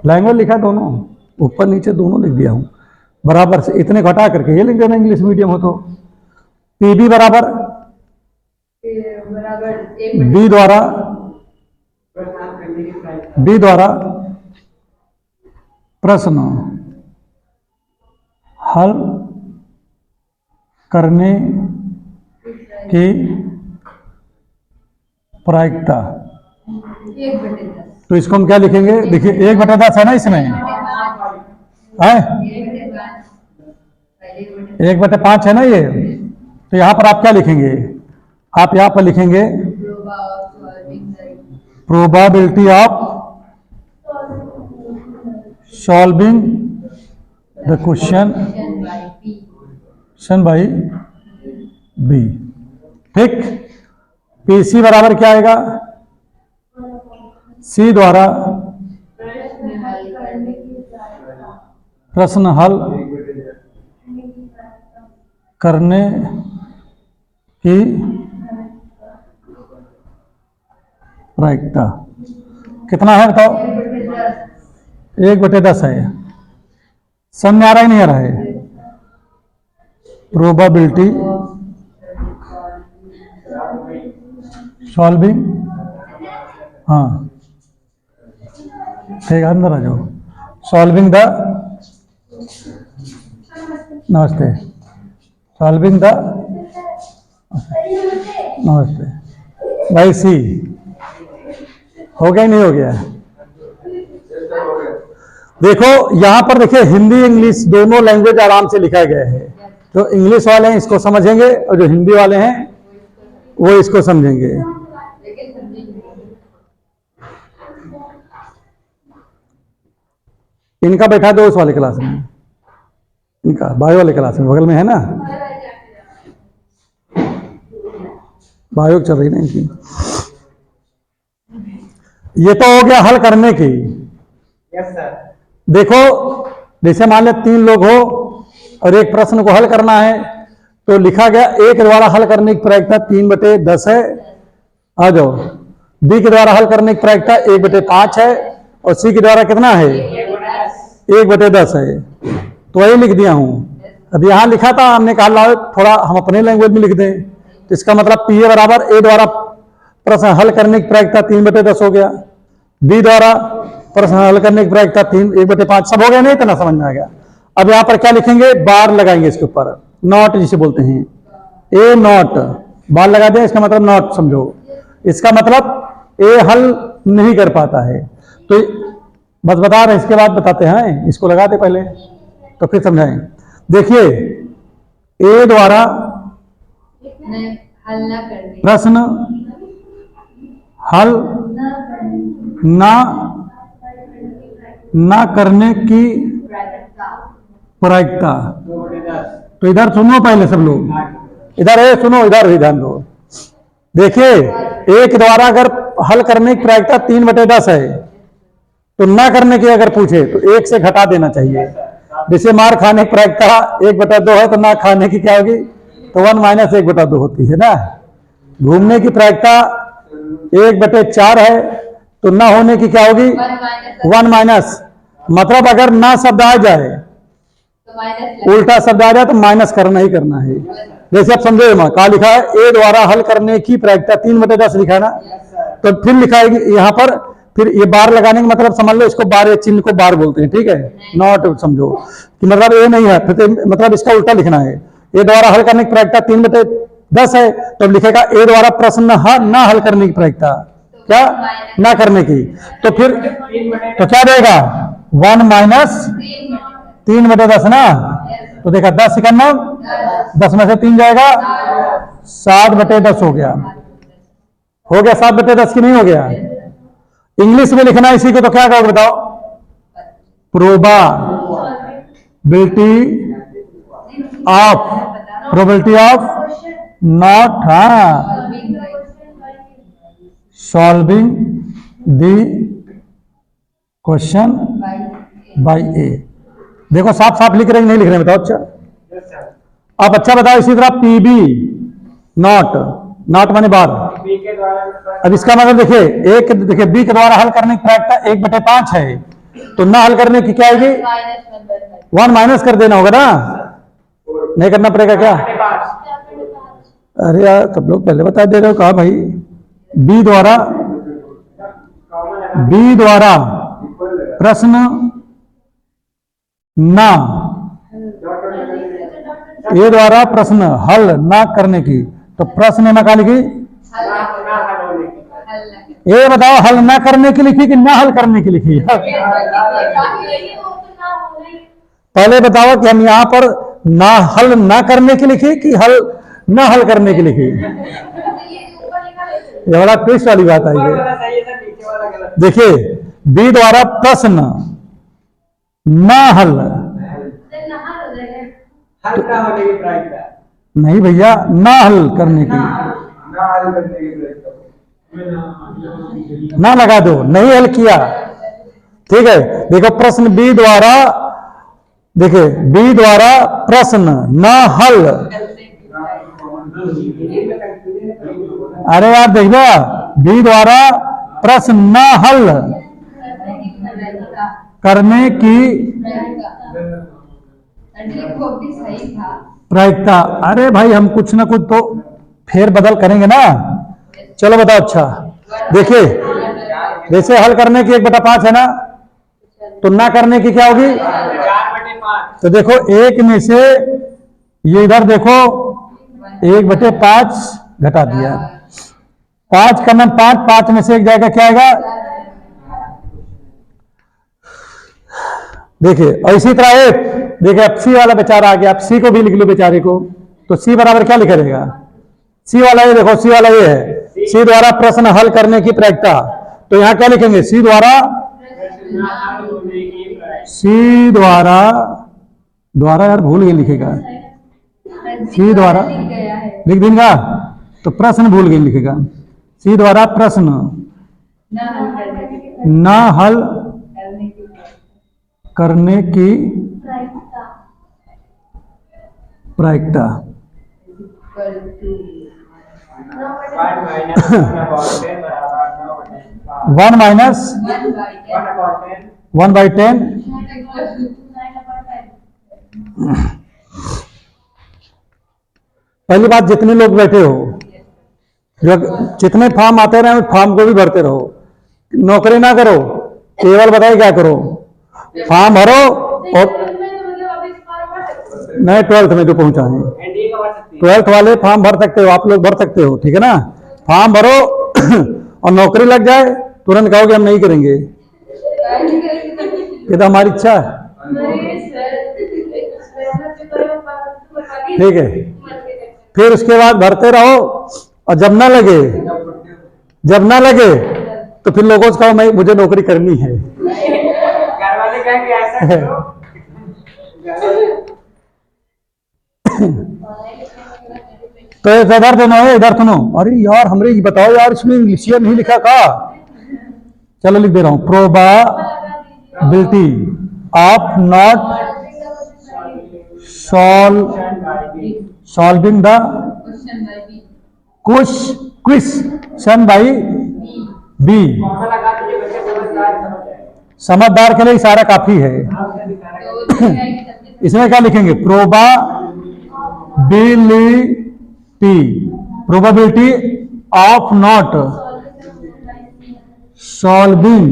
लैंग्वेज लिखा दोनों, ऊपर नीचे दोनों लिख दिया हूं बराबर से, इतने घटा करके ये लिख देना इंग्लिश मीडियम हो तो। पीबी बराबर बी द्वारा प्रश्न हल करने की प्रायिकता। तो इसको हम क्या लिखेंगे? देखिए 1/10 है ना इसमें, है 1/5 है ना ये, तो यहां पर आप क्या लिखेंगे? आप यहां पर लिखेंगे probability of solving the question by B. ठीक, पीसी बराबर क्या आएगा? सी द्वारा प्रश्न हल करने की प्रायिकता कितना है बताओ? 1/10 है। समझ आ रहा है नहीं आ रहा है? प्रोबेबिलिटी सॉल्विंग, हाँ ठीक, अंदर आ जाओ। सॉल्विंग द, नमस्ते, सॉल्विंग द, नमस्ते भाई सी। हो गया नहीं हो गया? देखो यहां पर देखिए हिंदी इंग्लिश दोनों लैंग्वेज आराम से लिखा गया है। जो इंग्लिश वाले हैं इसको समझेंगे और जो हिंदी वाले हैं वो इसको समझेंगे। इनका बैठा दो उस वाले क्लास में, इनका बायो वाले क्लास में, बगल में है ना, बायो चल रही ना इनकी। ये तो हो गया हल करने की। Yes sir. देखो जैसे मान ले 3 लोग हो और एक प्रश्न को हल करना है, तो लिखा गया ए के द्वारा हल करने की प्रायिकता 3/10 है। आ जाओ, बी के द्वारा हल करने की प्रायिकता 1/5 है, और सी के द्वारा कितना है? 1/10 है। तो वही लिख दिया हूं। अब यहां लिखा था, हमने कहा लाओ थोड़ा हम अपने लैंग्वेज में लिख दें, तो इसका मतलब पीए बराबर ए द्वारा प्रश्न हल करने की प्रायिकता 3/10 हो गया, बी द्वारा प्रश्न हल करने की प्रायिकता 1/5 सब हो गया, नहीं इतना समझ में आ गया। अब यहां पर क्या लिखेंगे, बार लगाएंगे इसके ऊपर, नॉट जिसे बोलते हैं, ए नॉट बार लगा दें, इसका मतलब नॉट समझो, इसका मतलब ए हल नहीं कर पाता है। तो बस बता रहे, इसके बाद बताते हैं, इसको लगा दे पहले तो फिर समझाएं। देखिए ए द्वारा हल ना करने प्रश्न हल ना करने की प्रायिकता। 2/10। तो इधर सुनो पहले सब लोग, इधर है सुनो, इधर भी ध्यान दो। देखिए एक द्वारा अगर हल करने की प्रायिकता 3/10 है, तो ना करने की अगर पूछे तो 1 से घटा देना चाहिए। जैसे मार खाने की प्रायिकता 1/2 है, तो ना खाने की क्या होगी, तो 1 - 1/2 होती है ना। घूमने की प्रायिकता 1/4 है, तो ना होने की क्या होगी, 1 माइनस, मतलब अगर ना शब्द आ जाए, तो माइनस उल्टा शब्द आ जाए तो माइनस करना ही करना है। जैसे आप समझे कहा लिखा है, ए द्वारा हल करने की प्रायिकता 3/10 लिखा है ना, तो फिर लिखा है यहां पर, फिर ये बार लगाने का मतलब समझ लो, इसको बार, चिन्ह को बार बोलते हैं, ठीक है, नॉट समझो कि मतलब ए नहीं है, फिर तो मतलब इसका उल्टा लिखना है। ए द्वारा हल करने की प्रायिकता 3/10 है, तो अब लिखेगा ए द्वारा प्रश्न ना हल करने की प्रायिकता क्या, ना करने की, तो फिर तो क्या देगा, 1 - 3/10 ना। तो देखा 10 51, 10 में से 3 जाएगा, 7/10 हो गया। 7/10 की नहीं हो गया। इंग्लिश में लिखना इसी को तो क्या कहोगे बताओ, प्रोबेबिलिटी ऑफ नॉट, हाँ, सॉल्विंग द क्वेश्चन बाय ए। देखो साफ साफ लिख रहे हैं, नहीं लिख रहे हैं, बताओ। अच्छा आप अच्छा बताओ, इसी तरह पीबी नॉट माने बार। बी के द्वारा अब इसका मतलब देखिए, देखिए बी के द्वारा हल करने की प्रायिकता 1/5 है, तो ना हल करने की क्या आएगी, 1 माइनस कर देना होगा ना, नहीं करना पड़ेगा क्या। अरे यार सब लोग पहले बता दे रहे हो, कहा भाई बी द्वारा प्रश्न ना, ए द्वारा प्रश्न हल ना करने की, तो प्रश्न ना लिखी, ये बताओ हल ना करने की लिखी कि ना हल करने की लिखी। पहले बताओ कि हम यहां पर ना हल ना करने की लिखी कि हल ना हल करने की लिखी। ये बड़ा ट्विस्ट वाली बात आई है। सही है सर, नीचे वाला गलत। देखिए बी द्वारा प्रश्न ना हल, हल ना होने की प्रायिकता, नहीं भैया, ना हल करने की, ना हल करने की प्रायिकता, ना लगा दो, नहीं हल किया, ठीक है। देखो प्रश्न बी द्वारा, देखिए बी द्वारा प्रश्न ना हल, अरे यार देखो, बी द्वारा प्रश्न ना हल करने की प्रायिकता। अरे भाई हम कुछ ना कुछ तो फेर बदल करेंगे ना। चलो बताओ। अच्छा देखिए, जैसे हल करने की 1/5 है ना, तो ना करने की क्या होगी, 4/5। तो देखो एक में से ये इधर देखो 1/5 घटा दिया, 5 का नाम 5 में से एक जाएगा, क्या आएगा, देखिए। और इसी तरह एक देखिए, अब सी वाला बेचारा आ गया, अब सी को भी लिख लो बेचारे को, तो सी बराबर क्या लिखा रहेगा, सी वाला ये देखो, सी वाला ये है, सी द्वारा प्रश्न हल करने की प्रायिकता, तो यहां क्या लिखेंगे, सी द्वारा यार भूल गए लिखेगा, सी द्वारा लिख देगा, तो प्रश्न भूल गए लिखेगा, सी द्वारा प्रश्न ना हल करने की प्रायिकता। 1 माइनस 1/10। पहली बात, जितने लोग बैठे हो, जो जितने फॉर्म आते रहे फॉर्म को भी भरते रहो, नौकरी ना करो, केवल बताइए क्या करो, फॉर्म भरो और नहीं 12th में जो पहुंचा है, एनडीए का भर सकती है। 12th वाले फॉर्म भर सकते हो, आप लोग भर सकते हो, ठीक है ना। फॉर्म भरो और नौकरी लग जाए तुरंत कहोगे हम नहीं करेंगे, ये तो हमारी इच्छा है, ठीक है। फिर उसके बाद भरते रहो और जब ना लगे तो फिर लोगों से कहो मैं मुझे नौकरी करनी है। घर वाले कहेंगे ऐसा करो। तो इधर दोनों है, इधर सुनो। अरे यार हमरे ये बताओ यार, इसमें इंग्लिशियन नहीं लिखा का, चलो लिख दे रहा हूं, probability of not solving the question by B. Comma लगा दीजिए, बच्चे समझदार समझ जाएंगे। समझदार के लिए इशारा काफी है। इसमें क्या लिखेंगे, probability of not solving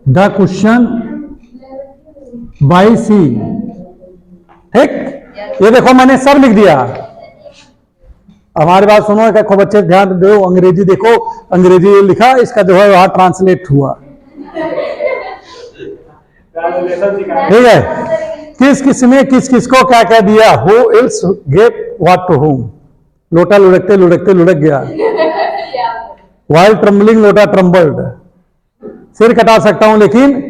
the question by C. ठीक, ये देखो मैंने सब लिख दिया। हमारी बात सुनो, एक बच्चे ध्यान दो, अंग्रेजी देखो, अंग्रेजी लिखा, इसका जो है वहां ट्रांसलेट हुआ, ठीक है। किस किस में किस किस को क्या क्या दिया, who else gave what to whom. लोटा लुढ़कते लुढ़कते लुढ़क गया, वाइल ट्रम्बलिंग लोटा ट्रम्बल्ड। सिर कटा सकता हूं लेकिन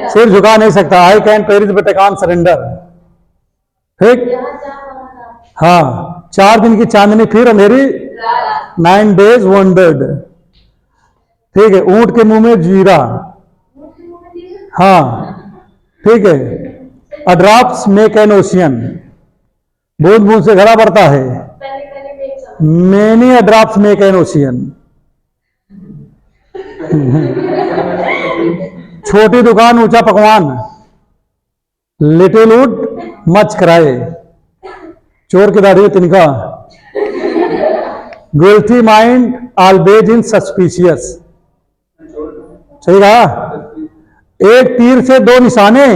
सिर झुका नहीं सकता, I can perish but I can't surrender. ठीक, हाँ, 4 दिन की चांदनी फिर अंधेरी, 9 days wandered। ठीक है, ऊंट के मुंह में जीरा, हाँ ठीक है। अ ड्रॉप्स मेक एन ओशियन, बूंद बूंद से घड़ा बढ़ता है, many a drops make an ocean. छोटी दुकान ऊंचा पकवान, लिटिल वुड मच क्राई। चोर की दाढ़ी तिनका, गुइल्टी माइंड ऑलवेज इन सस्पिशियस। सही कहा, एक तीर से 2 निशाने,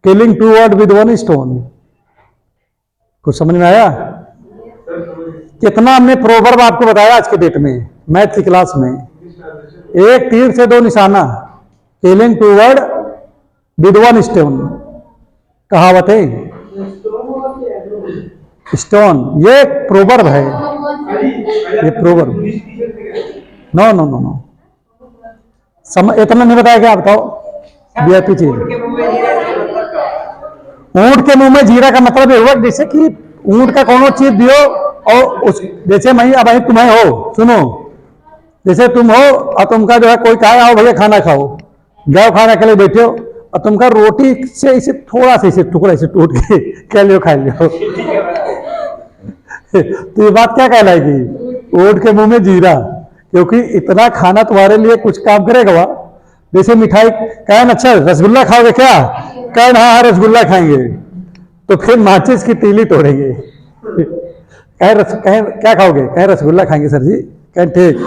किलिंग 2 birds विद 1 stone। कुछ समझ में आया? कितना हमने प्रोवर्ब आपको बताया आज के डेट में मैथ की क्लास में। एक तीर से 2 निशाना, किलिंग 2 birds विद 1 stone, कहावत है। स्टोन, ये प्रोवर्ब है, ये proverb. No no no no, इतना नहीं बताया क्या, बताओ वीआईपी चीज। ऊंट के मुंह में जीरा का मतलब ये हुआ जैसे कि ऊंट का कोनो चीज दियो और उस जैसे मैं अब तुम्हें हो, सुनो, जैसे तुम हो और तुमका जो है कोई कहा आओ भैया खाना खाओ, जाओ खाना के लिए बैठे हो और तुमका रोटी से इसे थोड़ा सा इसे टुकड़ा इसे टूट के कह लियो खा लियो तो ये बात क्या कहलाएगी, ऊंट के मुंह में जीरा, क्योंकि इतना खाना तुम्हारे लिए कुछ काम करेगा वह। जैसे मिठाई कहें, अच्छा रसगुल्ला खाओगे क्या, कहें हाँ रसगुल्ला खाएंगे, तो फिर माचिस की तीली तोड़ेंगे। कहें क्या खाओगे, कहें रसगुल्ला खाएंगे सर जी, कहें ठीक,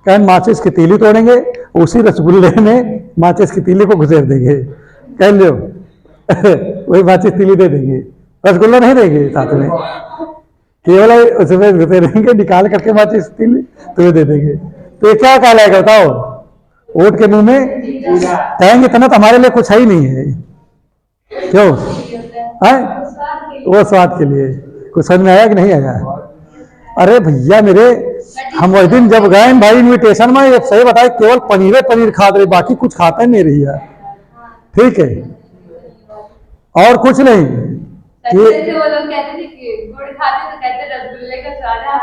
कहें माचिस की तीली तोड़ेंगे, उसी रसगुल्ले में माचिस की तीली को घुसेर देंगे, कह लो वही माचिस तीली दे देंगे, रसगुल्ला नहीं देंगे साथ में, केवल उसमें घुसेरेंगे, निकाल करके माचिस तीली तुम्हें दे देंगे। तो ये क्या कहलाएगा बताओ, ऊंट के मुंह में कहेंगे इतना तो हमारे लिए कुछ है ही नहीं है, क्यों है, वो स्वाद के लिए। कुछ समझ में आया कि नहीं आया? अरे भैया मेरे, हम उस दिन जब गए भाई इन्विटेशन में, ये सही बताए केवल पनीर खा रहे, बाकी कुछ खाता नहीं रही है, ठीक है, और कुछ नहीं। वो लोग कहते थे कि गुड़ खाते तो कहते रसगुल्ले का स्वाद है।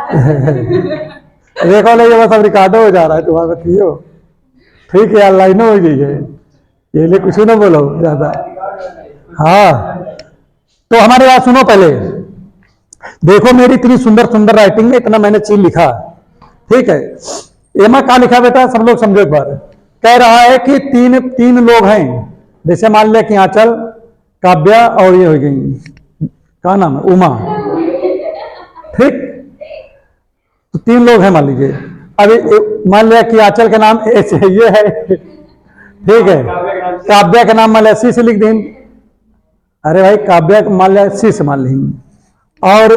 देखो ले, ये सब रिकॉर्डो हो जा रहा है तुम्हारा, पियो ठीक है, ऑनलाइन हो गई है, ये लिए कुछ ना बोलो ज्यादा। हाँ, तो हमारी बात सुनो पहले, देखो मेरी इतनी सुंदर सुंदर राइटिंग में इतना मैंने चीज लिखा, ठीक है। एमा क्या लिखा बेटा, सब लोग समझो एक बार। कह रहा है कि तीन लोग हैं, जैसे मान लिया कि आंचल, काव्या और ये हो गई, क्या नाम है, उमा, ठीक, तो 3 लोग हैं मान लीजिए। अभी मान लिया कि आंचल का नाम एस है, ये है, ठीक है। काव्या का नाम मान लिया सी से लिख दें। अरे भाई काव्या मान लिया सी से मान लेंगे, और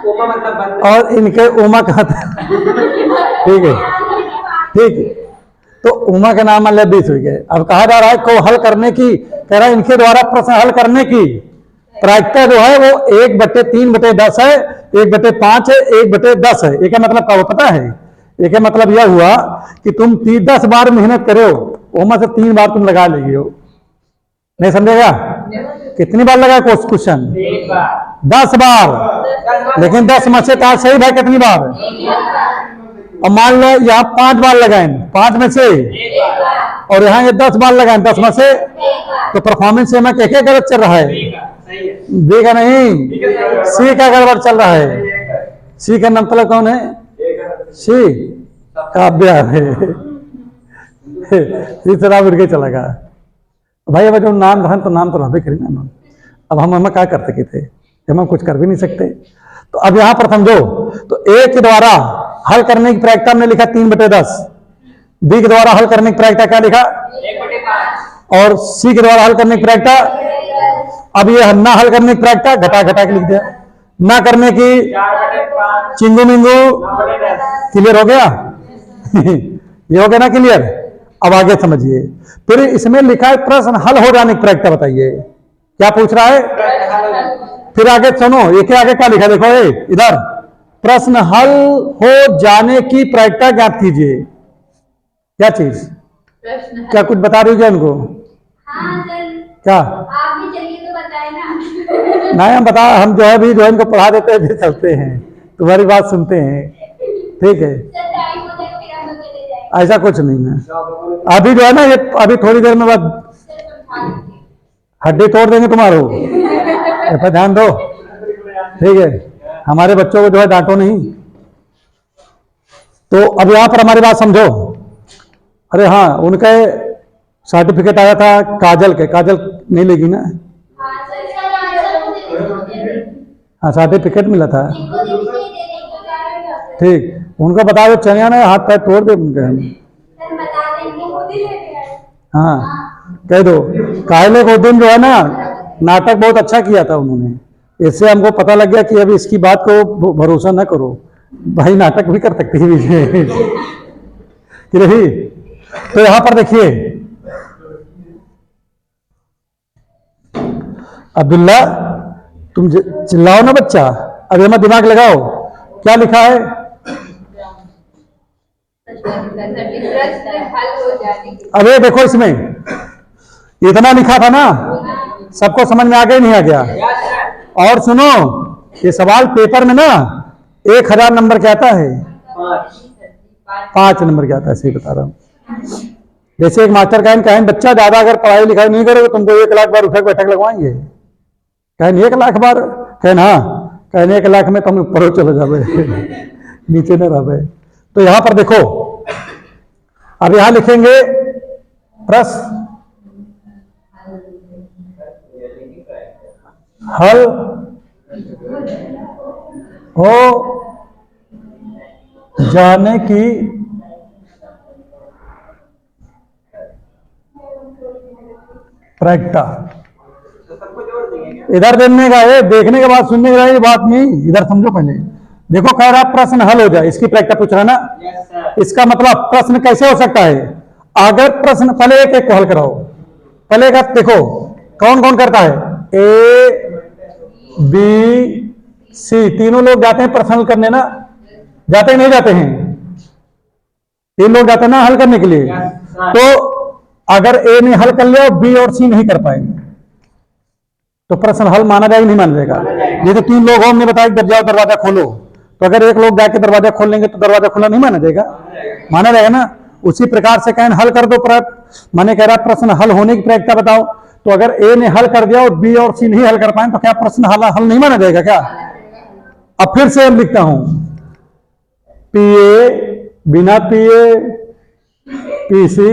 उमा मतलब बंद। और इनके उमा का ठीक है, ठीक है। तो उमा का नाम मान लिया 20 हो गए। अब कहा जा रहा है को हल करने की, कह रहा है इनके द्वारा प्रश्न हल करने की प्रायिकता जो है वो 1/3/10 है, 1/5 है, 1/10 है। एक मतलब क्या हुआ पता है? एक मतलब यह हुआ कि तुम 10 बार मेहनत करो, उमा से 3 बार तुम लगा लेगी हो। नहीं समझेगा? कितनी बार लगा क्वेश्चन? 10 बार। लेकिन 10 में से कहा सही भाई कितनी बार? और मान लो यहाँ 5 बार लगाए, 5 में से, और यहाँ ये 10 बार लगाए 10 में से, तो परफॉर्मेंस में क्या क्या गलत चल रहा है? बी का नहीं, सी का गड़बड़ चल रहा है। सी का मतलब कौन है? सी काव्या है। तीसरा उड़ के चला गया भाई। अब जो नाम रहा तो नाम तो रहते करें ना। अब हम क्या कर सके थे? हम कुछ कर भी नहीं सकते। तो अब यहां पर समझो, तो ए के द्वारा हल करने की प्रायिकता हमने लिखा 3/10, बी के द्वारा हल करने की प्रायिकता क्या लिखा? 1/5, और सी के द्वारा हल करने की प्रायिकता, अब ये ना हल करने की प्रायिकता घटा घटा के लिख दिया, ना करने की 4/5, चिंगू मिंगू। 9/10। क्लियर हो गया? ये हो गया ना क्लियर? अब आगे समझिए। फिर इसमें लिखा है प्रश्न हल हो जाने की प्रायिकता बताइए, क्या पूछ रहा है? फिर आगे सुनो, ये क्या आगे क्या लिखा? देखो इधर, प्रश्न हल हो जाने की प्रायिकता ज्ञात कीजिए। क्या चीज? प्रश्न क्या कुछ बता रही हो क्या इनको? हाँ सर, क्या आप भी चलिए तो बताए ना। नहीं हम बता, हम जो है भी जो है इनको पढ़ा देते हैं, फिर चलते हैं, तुम्हारी बात सुनते हैं, ठीक है। सर टाइम हो जाए फिर हम लोग चले जाएंगे। ऐसा कुछ नहीं है। अभी जो है ना ये अभी थोड़ी देर में बाद सर समझा दीजिए। हड्डी तोड़ देंगे तुम्हारो, इस पर ध्यान दो, ठीक है। हमारे बच्चों को जो है डांटो नहीं। तो अब यहां पर हमारी बात समझो। अरे हाँ, उनके सर्टिफिकेट आया था काजल के, काजल नहीं लेगी ना? हाँ सर, सर आंसर को दे दीजिए। हाँ सर्टिफिकेट मिला था, इनको दे दीजिए, दे देंगे क्या रहेगा सर? ठीक। उनको बता दो चलिए ना, हाथ पैर तोड़ दे उनके हम। सर बता देंगे, खुद ही लेके आए। हाँ कह दो। कायले को दिन जो है ना नाटक बहुत अच्छा किया था उन्होंने, इससे हमको पता लग गया कि अब इसकी बात को भरोसा न करो भाई, नाटक भी कर सकती है बीच कि नहीं। तो यहां पर देखिए अब्दुल्ला, तुम चिल्लाओ ना बच्चा, अब ये मत दिमाग लगाओ। क्या लिखा है? प्रश्न हल हो जाने की। अब ये देखो इसमें इतना लिखा था ना, सबको समझ में आ गया नहीं आ गया? और सुनो, ये सवाल पेपर में ना 1000 नंबर के आता है, 5 नंबर के आता है, सही बता रहा हूं। जैसे एक मास्टर कहें बच्चा ज्यादा अगर पढ़ाई लिखाई नहीं करोगे तुमको 1 लाख बार उठक बैठक लगवाएंगे। कहें 1 लाख बार? कहें हाँ, कहें 1 लाख में तुम ऊपर चले जावे नीचे न रहे। तो यहां पर देखो, अब यहां लिखेंगे प्रश्न हल हो जाने की प्रायिकता। इधर देखने का है, देखने के बाद सुनने का ये बात नहीं, इधर समझो पहले। देखो कह रहा प्रश्न हल हो जाए, इसकी प्रायिकता पूछ रहा है ना। इसका मतलब प्रश्न कैसे हो सकता है? अगर प्रश्न, पहले एक एक को हल कराओ। पहले का देखो कौन कौन करता है, ए बी सी, तीनों लोग जाते हैं प्रश्न हल करने ना, जाते ही नहीं जाते हैं? 3 लोग जाते हैं ना हल करने के लिए। तो अगर ए ने हल कर लिया, बी और सी नहीं कर पाएंगे, तो प्रश्न हल माना जाएगा नहीं माना जाएगा? जैसे 3 लोग हो, हमने बताया जाओ दरवाजा खोलो, तो अगर एक लोग जाके दरवाजा खोल लेंगे तो दरवाजा खुला नहीं माना जाएगा? माना जाएगा ना। उसी प्रकार से कहें हल कर दो, माने कह रहा प्रश्न हल होने की प्रायिकता बताओ, तो अगर ए ने हल कर दिया और बी और सी नहीं हल कर पाए तो क्या प्रश्न हल नहीं माना जाएगा क्या? अब फिर से हम लिखता हूं, पीए बिना पीए पीसी।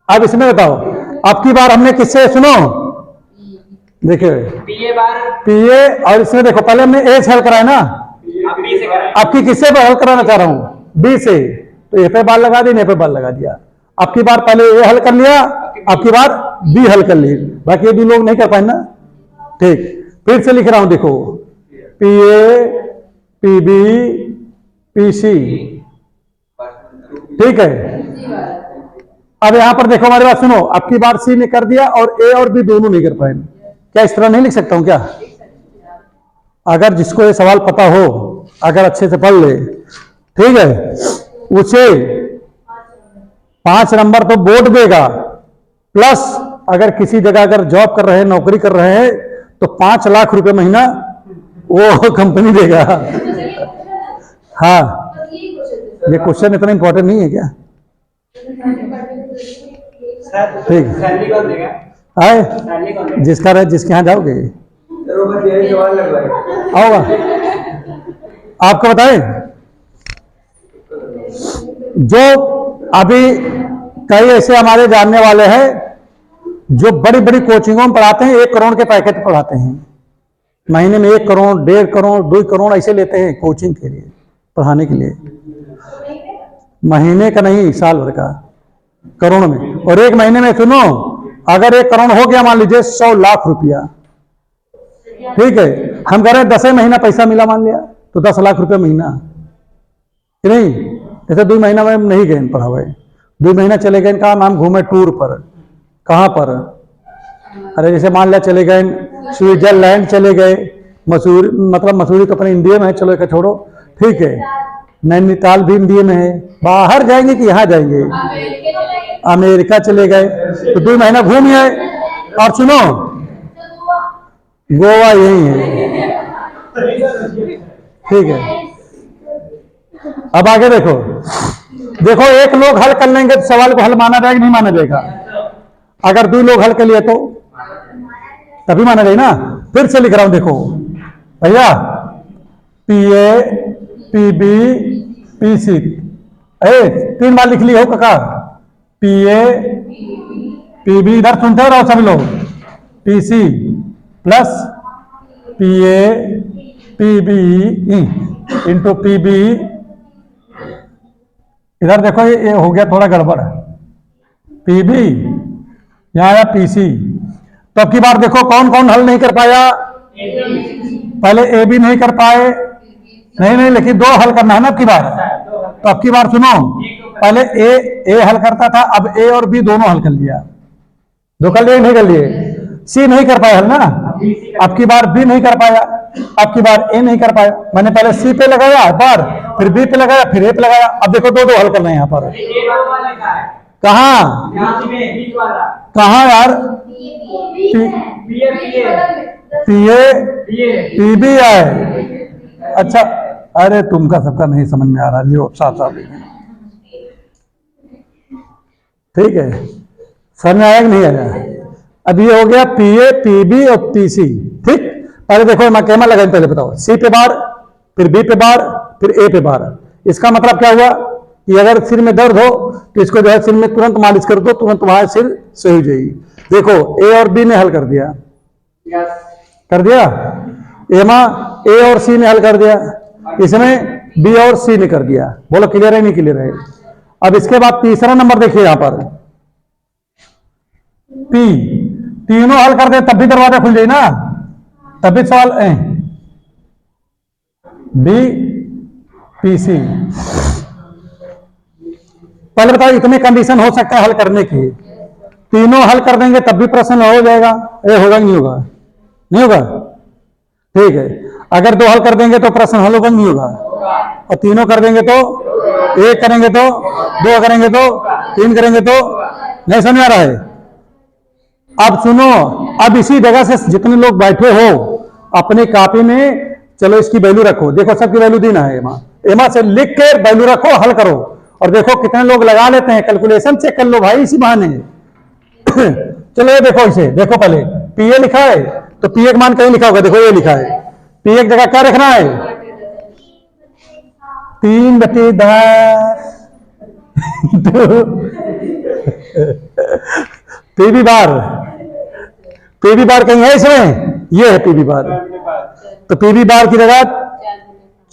अब इसमें बताओ, अब की बार हमने किससे, सुनो देखिए पीए बार, पीए, और इसमें देखो पहले हमने ए से हल कराया ना, अब बी बी से कराएं। आपकी किससे हल कराना चाह रहा हूं? बी से। तो ए पे बार लगा दी, ए पे बार लगा दिया। आपकी बार पहले ए हल कर लिया, आपकी बार बी हल कर ली। बाकी ये भी लोग नहीं कर पाए ना। ठीक, फिर से लिख रहा हूं, देखो P A, P B, P C. ठीक है, अब यहां पर देखो हमारी बात सुनो, आपकी बार सी ने कर दिया और ए और बी दोनों नहीं कर पाए। क्या इस तरह नहीं लिख सकता हूं क्या? अगर जिसको ये सवाल पता हो, अगर अच्छे से पढ़ ले, ठीक है, उसे 5 नंबर तो बोर्ड देगा, प्लस अगर किसी जगह अगर जॉब कर रहे हैं, नौकरी कर रहे हैं, तो 5 लाख रुपए महीना वो कंपनी देगा। हाँ, ये क्वेश्चन इतना इंपॉर्टेंट नहीं है क्या? ठीक, सैलरी कौन देगा? आए सैलरी कौन देगा? जिसका रहे, जिसके यहाँ जाओगे यही सवाल लगवाए। आओगा। आपको बताएं, जो अभी कई ऐसे हमारे जानने वाले हैं जो बड़ी बड़ी कोचिंगों में पढ़ाते हैं, 1 करोड़ के पैकेज पढ़ाते हैं, महीने में 1 करोड़, 1.5 करोड़, 2 करोड़ ऐसे लेते हैं कोचिंग के लिए, पढ़ाने के लिए। महीने का नहीं, साल भर का, करोड़ में। और 1 महीने में सुनो, अगर 1 करोड़ हो गया, मान लीजिए 100 लाख रुपया, ठीक है, हम कह रहे हैं 10 महीना पैसा मिला, मान लिया तो 10 लाख रुपया महीना, कि नहीं? जैसे 2 महीना में नहीं गए पढ़ा हुए, 2 महीना चले गए, कहा हम घूमे टूर पर, कहाँ पर? अरे जैसे मान लिया चले गए स्विट्जरलैंड चले गए, मसूरी, मतलब मसूरी तो अपने इंडिया में है, चलो एक छोड़ो, ठीक है, नैनीताल भी इंडिया में है, बाहर जाएंगे कि यहाँ जाएंगे? अमेरिका चले गए, तो 2 महीना घूम आए। और सुनो, गोवा यही है, ठीक है। अब आगे देखो, देखो 1 लोग हल कर लेंगे तो सवाल को हल माना जाएगा, नहीं माना जाएगा? अगर 2 लोग हल कर लिए तो तभी माना जाएगा ना। फिर से लिख रहा हूं, देखो भैया, P A, P B, P C, 3 बार लिख ली हो काका। पी ए, पी बी, इधर सुनते रहो सब लोग, P C plus P A, P B into P B. इधर देखो, ये हो गया थोड़ा गड़बड़, पी बी यहां आया पी सी। तो अब की बार देखो कौन कौन हल नहीं कर पाया? पहले ए बी नहीं कर पाए, नहीं, लेकिन 2 हल करना है ना अब की बार। तो अब की बार सुनो, पहले ए हल करता था, अब ए और बी दोनों हल कर लिया। 2 कर लिए, नहीं कर लिए? सी नहीं कर पाया हल ना, अब की बार बी नहीं कर पाया, अब की बार ए नहीं कर पाया। मैंने पहले सी पे लगाया बार, फिर बी पे लगाया, फिर ए पे लगाया। अब देखो 2 हल करना है यहाँ पर। कहाँ कहाँ यार? पी ए, पी बी है। अच्छा, अरे तुमका सबका नहीं समझ में आ रहा, लियो साफ साफ लिखें, ठीक है? समझ में आया कि नहीं आया? अब ये हो गया पी ए, पी बी और पी सी, ठीक। पहले देखो मैं कैमा लगाए, पहले बताओ, सी पे बार, फिर बी पे बार, फिर ए पे बार। इसका मतलब क्या हुआ कि अगर सिर में दर्द हो तो इसको जो है सिर में तुरंत मालिश कर दो, तुरंत तुम्हारा सिर सही हो जाएगी। देखो ए और बी ने हल कर दिया, कर दिया, एमा ए और सी ने हल कर दिया, इसमें बी और सी ने कर दिया। बोलो क्लियर है नहीं क्लियर है? अब इसके बाद तीसरा नंबर देखिए यहां पर, पी, तीनों हल कर दे तब भी दरवाजा खुल जाए ना, तभी सवाल बी पी सी। पहले बताओ इतने कंडीशन हो सकता है हल करने की, तीनों हल कर देंगे तब भी प्रश्न हो जाएगा, ये होगा नहीं होगा? नहीं होगा, ठीक है। अगर 2 हल कर देंगे तो प्रश्न हल होगा नहीं होगा? और तीनों कर देंगे तो, 1 करेंगे तो, 2 करेंगे तो, 3 करेंगे तो, नहीं समझ आ रहा है? अब सुनो, अब इसी जगह से जितने लोग बैठे हो अपनी कॉपी में, चलो इसकी वैल्यू रखो, देखो सबकी वैल्यू देना है, एमा से लिख के वैल्यू रखो, हल करो, और देखो कितने लोग लगा लेते हैं, कैलकुलेशन चेक कर लो भाई इसी बहाने। चलो ये देखो, इसे देखो, पहले पी ए लिखा है तो पी ए का मान कहीं लिखा होगा, देखो ये लिखा है, पी ए की जगह क्या रखना है? 3/10 पीबी बार, पीबी बार कहीं है इसमें? ये है पीबी बार, तो पीबी बार की जगह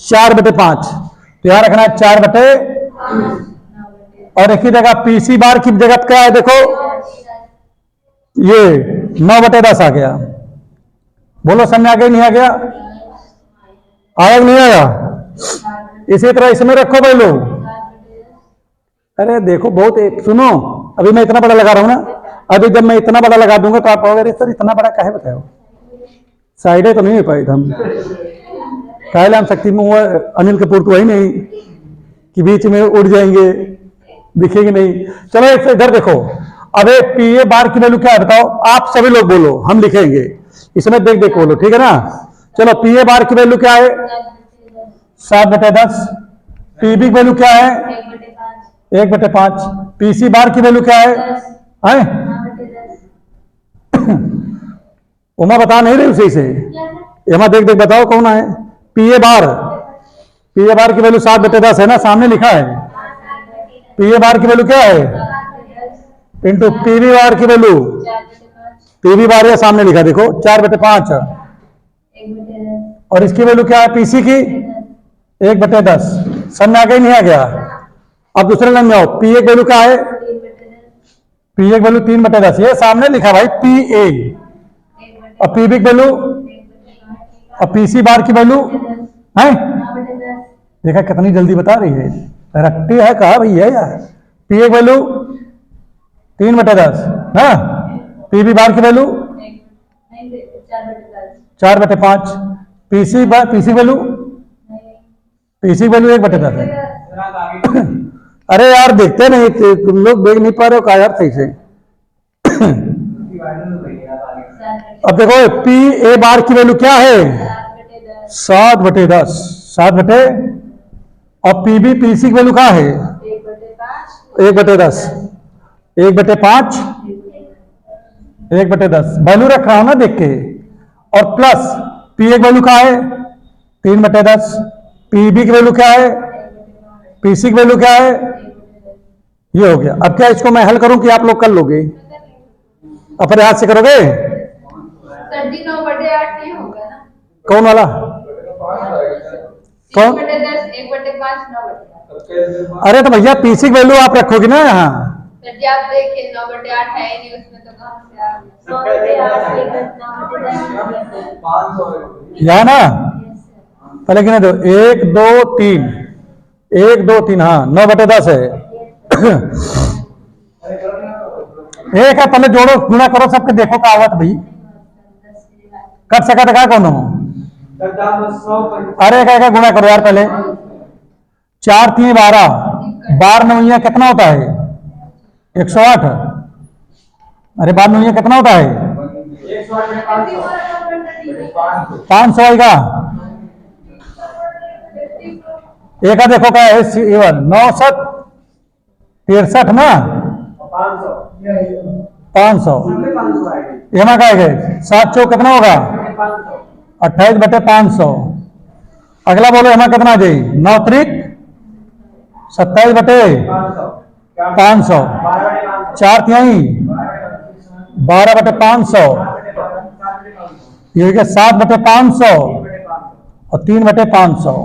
4/5, तो यहां रखना है 4/, और एक ही जगह PC बार की जगह क्या है देखो, ये 9/10 आ गया। बोलो समझ आ गया नहीं आ गया? आया नहीं आया? इसी तरह इसमें रखो भाई लोग। अरे देखो बहुत सुनो, अभी मैं इतना बड़ा लगा रहा हूं ना, अभी जब मैं इतना बड़ा लगा दूंगा तो आप कहोगे सर इतना बड़ा काहे बताओ, साइडे तो नहीं हो पाई हम काहे हम शक्ति में अनिल कपूर तो वही नहीं कि बीच में उड़ जाएंगे, दिखेंगे नहीं। चलो एक इधर देखो, अबे PA बार की वैल्यू क्या है बताओ, आप सभी लोग बोलो, हम लिखेंगे इसमें, देख देख बोलो, ठीक है ना। चलो PA बार की वैल्यू क्या है 7/10, PB की वैल्यू क्या है 1/5, PC बार की वैल्यू क्या है? उमा बता नहीं रही सही से, उमा देख देख बताओ कौन है। PA बार की वैल्यू 7/10 है ना, सामने लिखा है। PA बार की वैल्यू क्या है इंटू PB बार की वैल्यू, PB बार है सामने लिखा देखो 4/5, और इसकी वैल्यू क्या है PC की 1/10। समझ आ गया नहीं आ गया? अब दूसरे लाइन में आओ, PA की वैल्यू क्या है, PA की वैल्यू 3/10, ये सामने लिखा भाई PA, और PB की वैल्यू, और PC बार की वैल्यू है, देखा कितनी जल्दी बता रही है, रखती है कहा भैया यार। PA की वैल्यू 3/10 है, PB बार की value 4/5, PC value, PC value 1/10 है। अरे यार देखते नहीं, तुम लोग देख नहीं पा रहे हो का यार सही से। अब देखो PA बार की वैल्यू क्या है 7/10, 7/, और PB PC की वैल्यू क्या है 1/10, 1/5, 1/10 वैल्यू रख रहा हूं ना देख के, और प्लस PA की वैल्यू क्या है 3/10, PB की वैल्यू क्या है, PC की वैल्यू क्या है, ये हो गया। अब क्या इसको मैं हल करूं कि आप लोग कर लोगे, अपने हाथ से करोगे? सर जी 9/8 नहीं होगा ना? कौन वाला? कौन? 1/10, 1/5, 9/8। अरे तो भैया PC की वैल्यू आप रखोगे ना यहाँ। सर जी आप देखिए 9/8 है ही नहीं उसमें, तो कहाँ से आ गया? यहाँ ना पहले गिने दो, 1 2 3, 1 2 3, हाँ 9/10 है। एक है, पहले जोड़ो गुणा करो सबके, देखो का आवत भाई कर सका था क्या कौन हो? अरे क्या गुणा करो यार पहले, 4 3 12, 12 9 कितना होता है 108, अरे 12 9 कितना होता है 500 आएगा। एक देखो क्या है 9 7 63 ना 500, यहाँ का है 7 चौक कितना होगा 28/500। अगला बोलो यहाँ कितना जाए 9 त्रिक 27/500, 4 तिहाई 12/500, ये हो गया 7/500 और 3/500।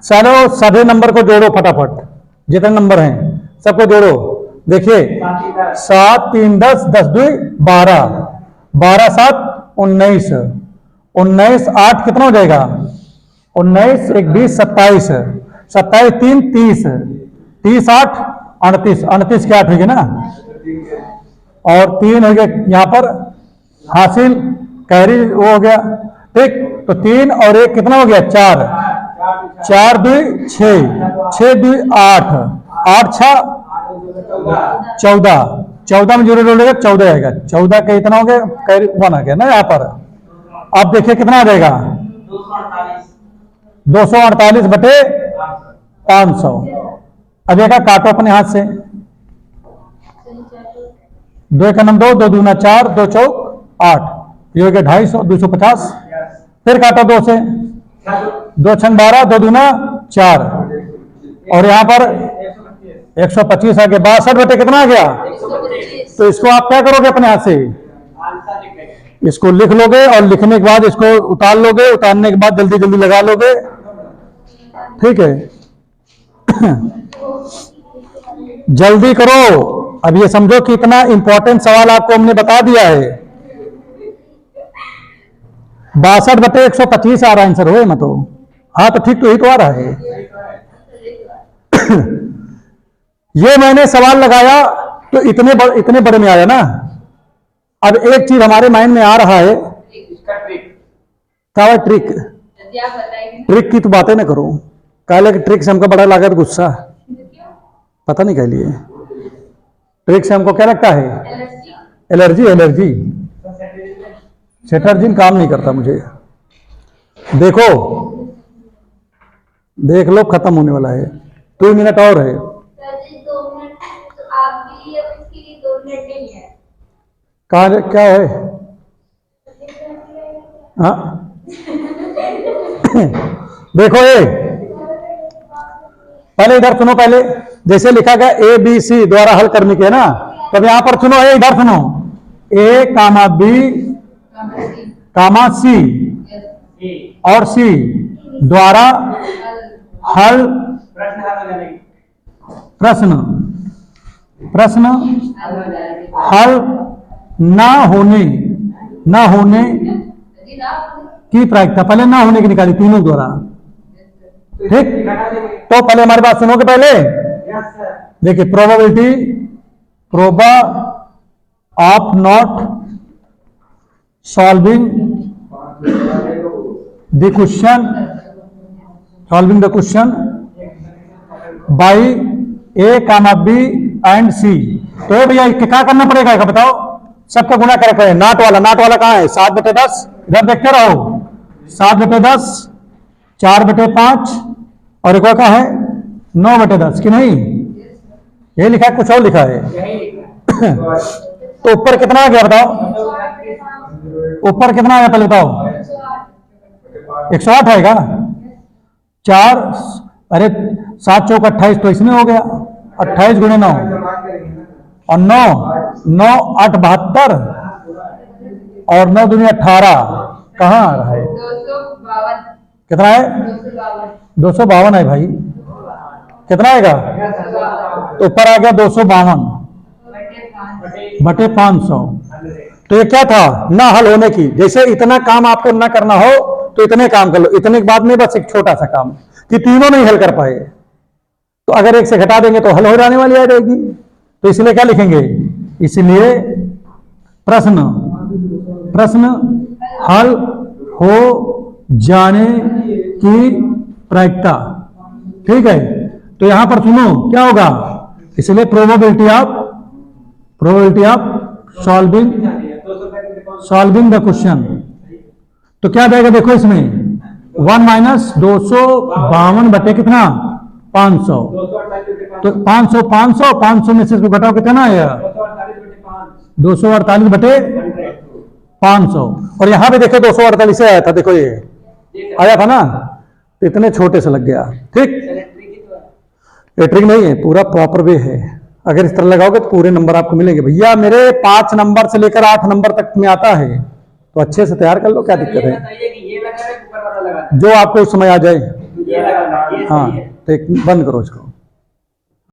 चलो सभी नंबर को जोड़ो फटाफट, जितने नंबर हैं सबको जोड़ो। देखिए 7 3 10, 10 2 12, 12 7 19, 19 8 कितना हो जाएगा 19 1 20 27, 27 3 30, 30 8 38, 38 के 8 हो गए ना, और 3 हो गया यहाँ पर हासिल कैरी वो हो गया, ठीक। तो 3 और 1 कितना हो गया 4, 4 2 6, 6 2 8, 8 6 14, 14 में 0 जोड़ेगा 14 आएगा, 14 का इतना हो गया कैरी 1 आ गया ना यहाँ पर। अब देखिए कितना आ जाएगा 248/500। अब एक काटो अपने हाथ से, 2 1 2, 2 दूना 4, 2 चौक 8, ये हो गया 250, 250। फिर काटो 2 से, 2 6 12, 2 दूना 4, और यहाँ पर 125 आ गया, 62 कितना आ गया। तो इसको आप क्या करोगे अपने हाथ से इसको लिख लोगे और लिखने के बाद इसको उतार लोगे, उतारने के बाद जल्दी जल्दी लगा लोगे, ठीक है। जल्दी करो। अब ये समझो कि इतना इंपॉर्टेंट सवाल आपको हमने बता दिया है। 62/125 आ रहा आंसर हो ना तो हाँ तो ठीक, तो यही तो आ रहा है। ये मैंने सवाल लगाया तो इतने बड़े में आया ना। अब एक चीज हमारे माइंड में आ रहा है, इसका ट्रिक क्या है ट्रिक? यदि आप बताएंगे ट्रिक की तो बातें ना करो। काले की ट्रिक से हमको बड़ा लागत गुस्सा, पता नहीं कह लिए। ट्रिक से हमको क्या लगता है? एलर्जी। एलर्जी। सेटर्जिन काम नहीं करता मुझे। देखो देख लो, खत्म होने वाला है, 2 मिनट और है। सर जी 2 मिनट तो आपके लिए, अब इसके लिए 2 मिनट नहीं है। कहा क्या है? हाँ देखो ये पहले इधर सुनो, पहले जैसे लिखा गया ए बी सी द्वारा हल करने के ना, तब यहां पर सुनो, ए इधर सुनो, ए कामा बी कामा सी और सी द्वारा हल प्रश्न हल हो जाने की प्रश्न प्रश्न हल ना होने यदि ना की प्रायिकता, पहले ना होने की निकाली तीनों द्वारा, ठीक। तो पहले हमारी बात सुनोगे पहले। Yes sir. देखिए प्रोबा of not solving the question by A comma B and C. तो भैया क्या करना पड़ेगा बताओ? सबका गुणा करे पड़े। नाट वाला कहाँ है? 7/10। इधर देखते रहो, 7/10, 4/5 और एक क्या है 9/10 कि नहीं? ये लिखा है, कुछ और लिखा है। तो ऊपर कितना आ गया बताओ? ऊपर कितना आया पहले बताओ? 108 आएगा। 4 अरे 7 चौक 28 तो इसमें हो गया 28 × 9 और 9 8 72 और 9 दूनी 18। कहाँ आ रहा है? 252। कितना है? 252 है भाई। कितना आएगा? तो ऊपर आ गया 252/500। तो ये क्या था? ना हल होने की। जैसे इतना काम आपको ना करना हो तो इतने काम कर लो, इतने के बाद में बस एक छोटा सा काम कि तीनों नहीं हल कर पाए, तो अगर एक से घटा देंगे तो हल हो जाने वाली आ जाएगी। तो इसलिए क्या लिखेंगे? इसलिए प्रश्न हल हो जाने की प्रायिकता, ठीक है। तो यहां पर सुनो क्या होगा, इसलिए probability of solving the question. तो क्या जाएगा देखो इसमें 1 - 252 बटे कितना 500। तो 500 में से घटाओ कितना आया 248 बटे 500। और यहां पे देखो 248 से आया था, देखो ये आया था ना, तो इतने छोटे से लग गया, ठीक। ये ट्रिक नहीं है, पूरा प्रॉपर वे है। अगर इस तरह लगाओगे तो पूरे नंबर आपको मिलेंगे। भैया मेरे 5 नंबर से लेकर 8 नंबर तक में आता है, तो अच्छे से तैयार कर लो, क्या दिक्कत है? जो आपको उस समय आ जाए। हाँ ठीक, बंद करो इसको।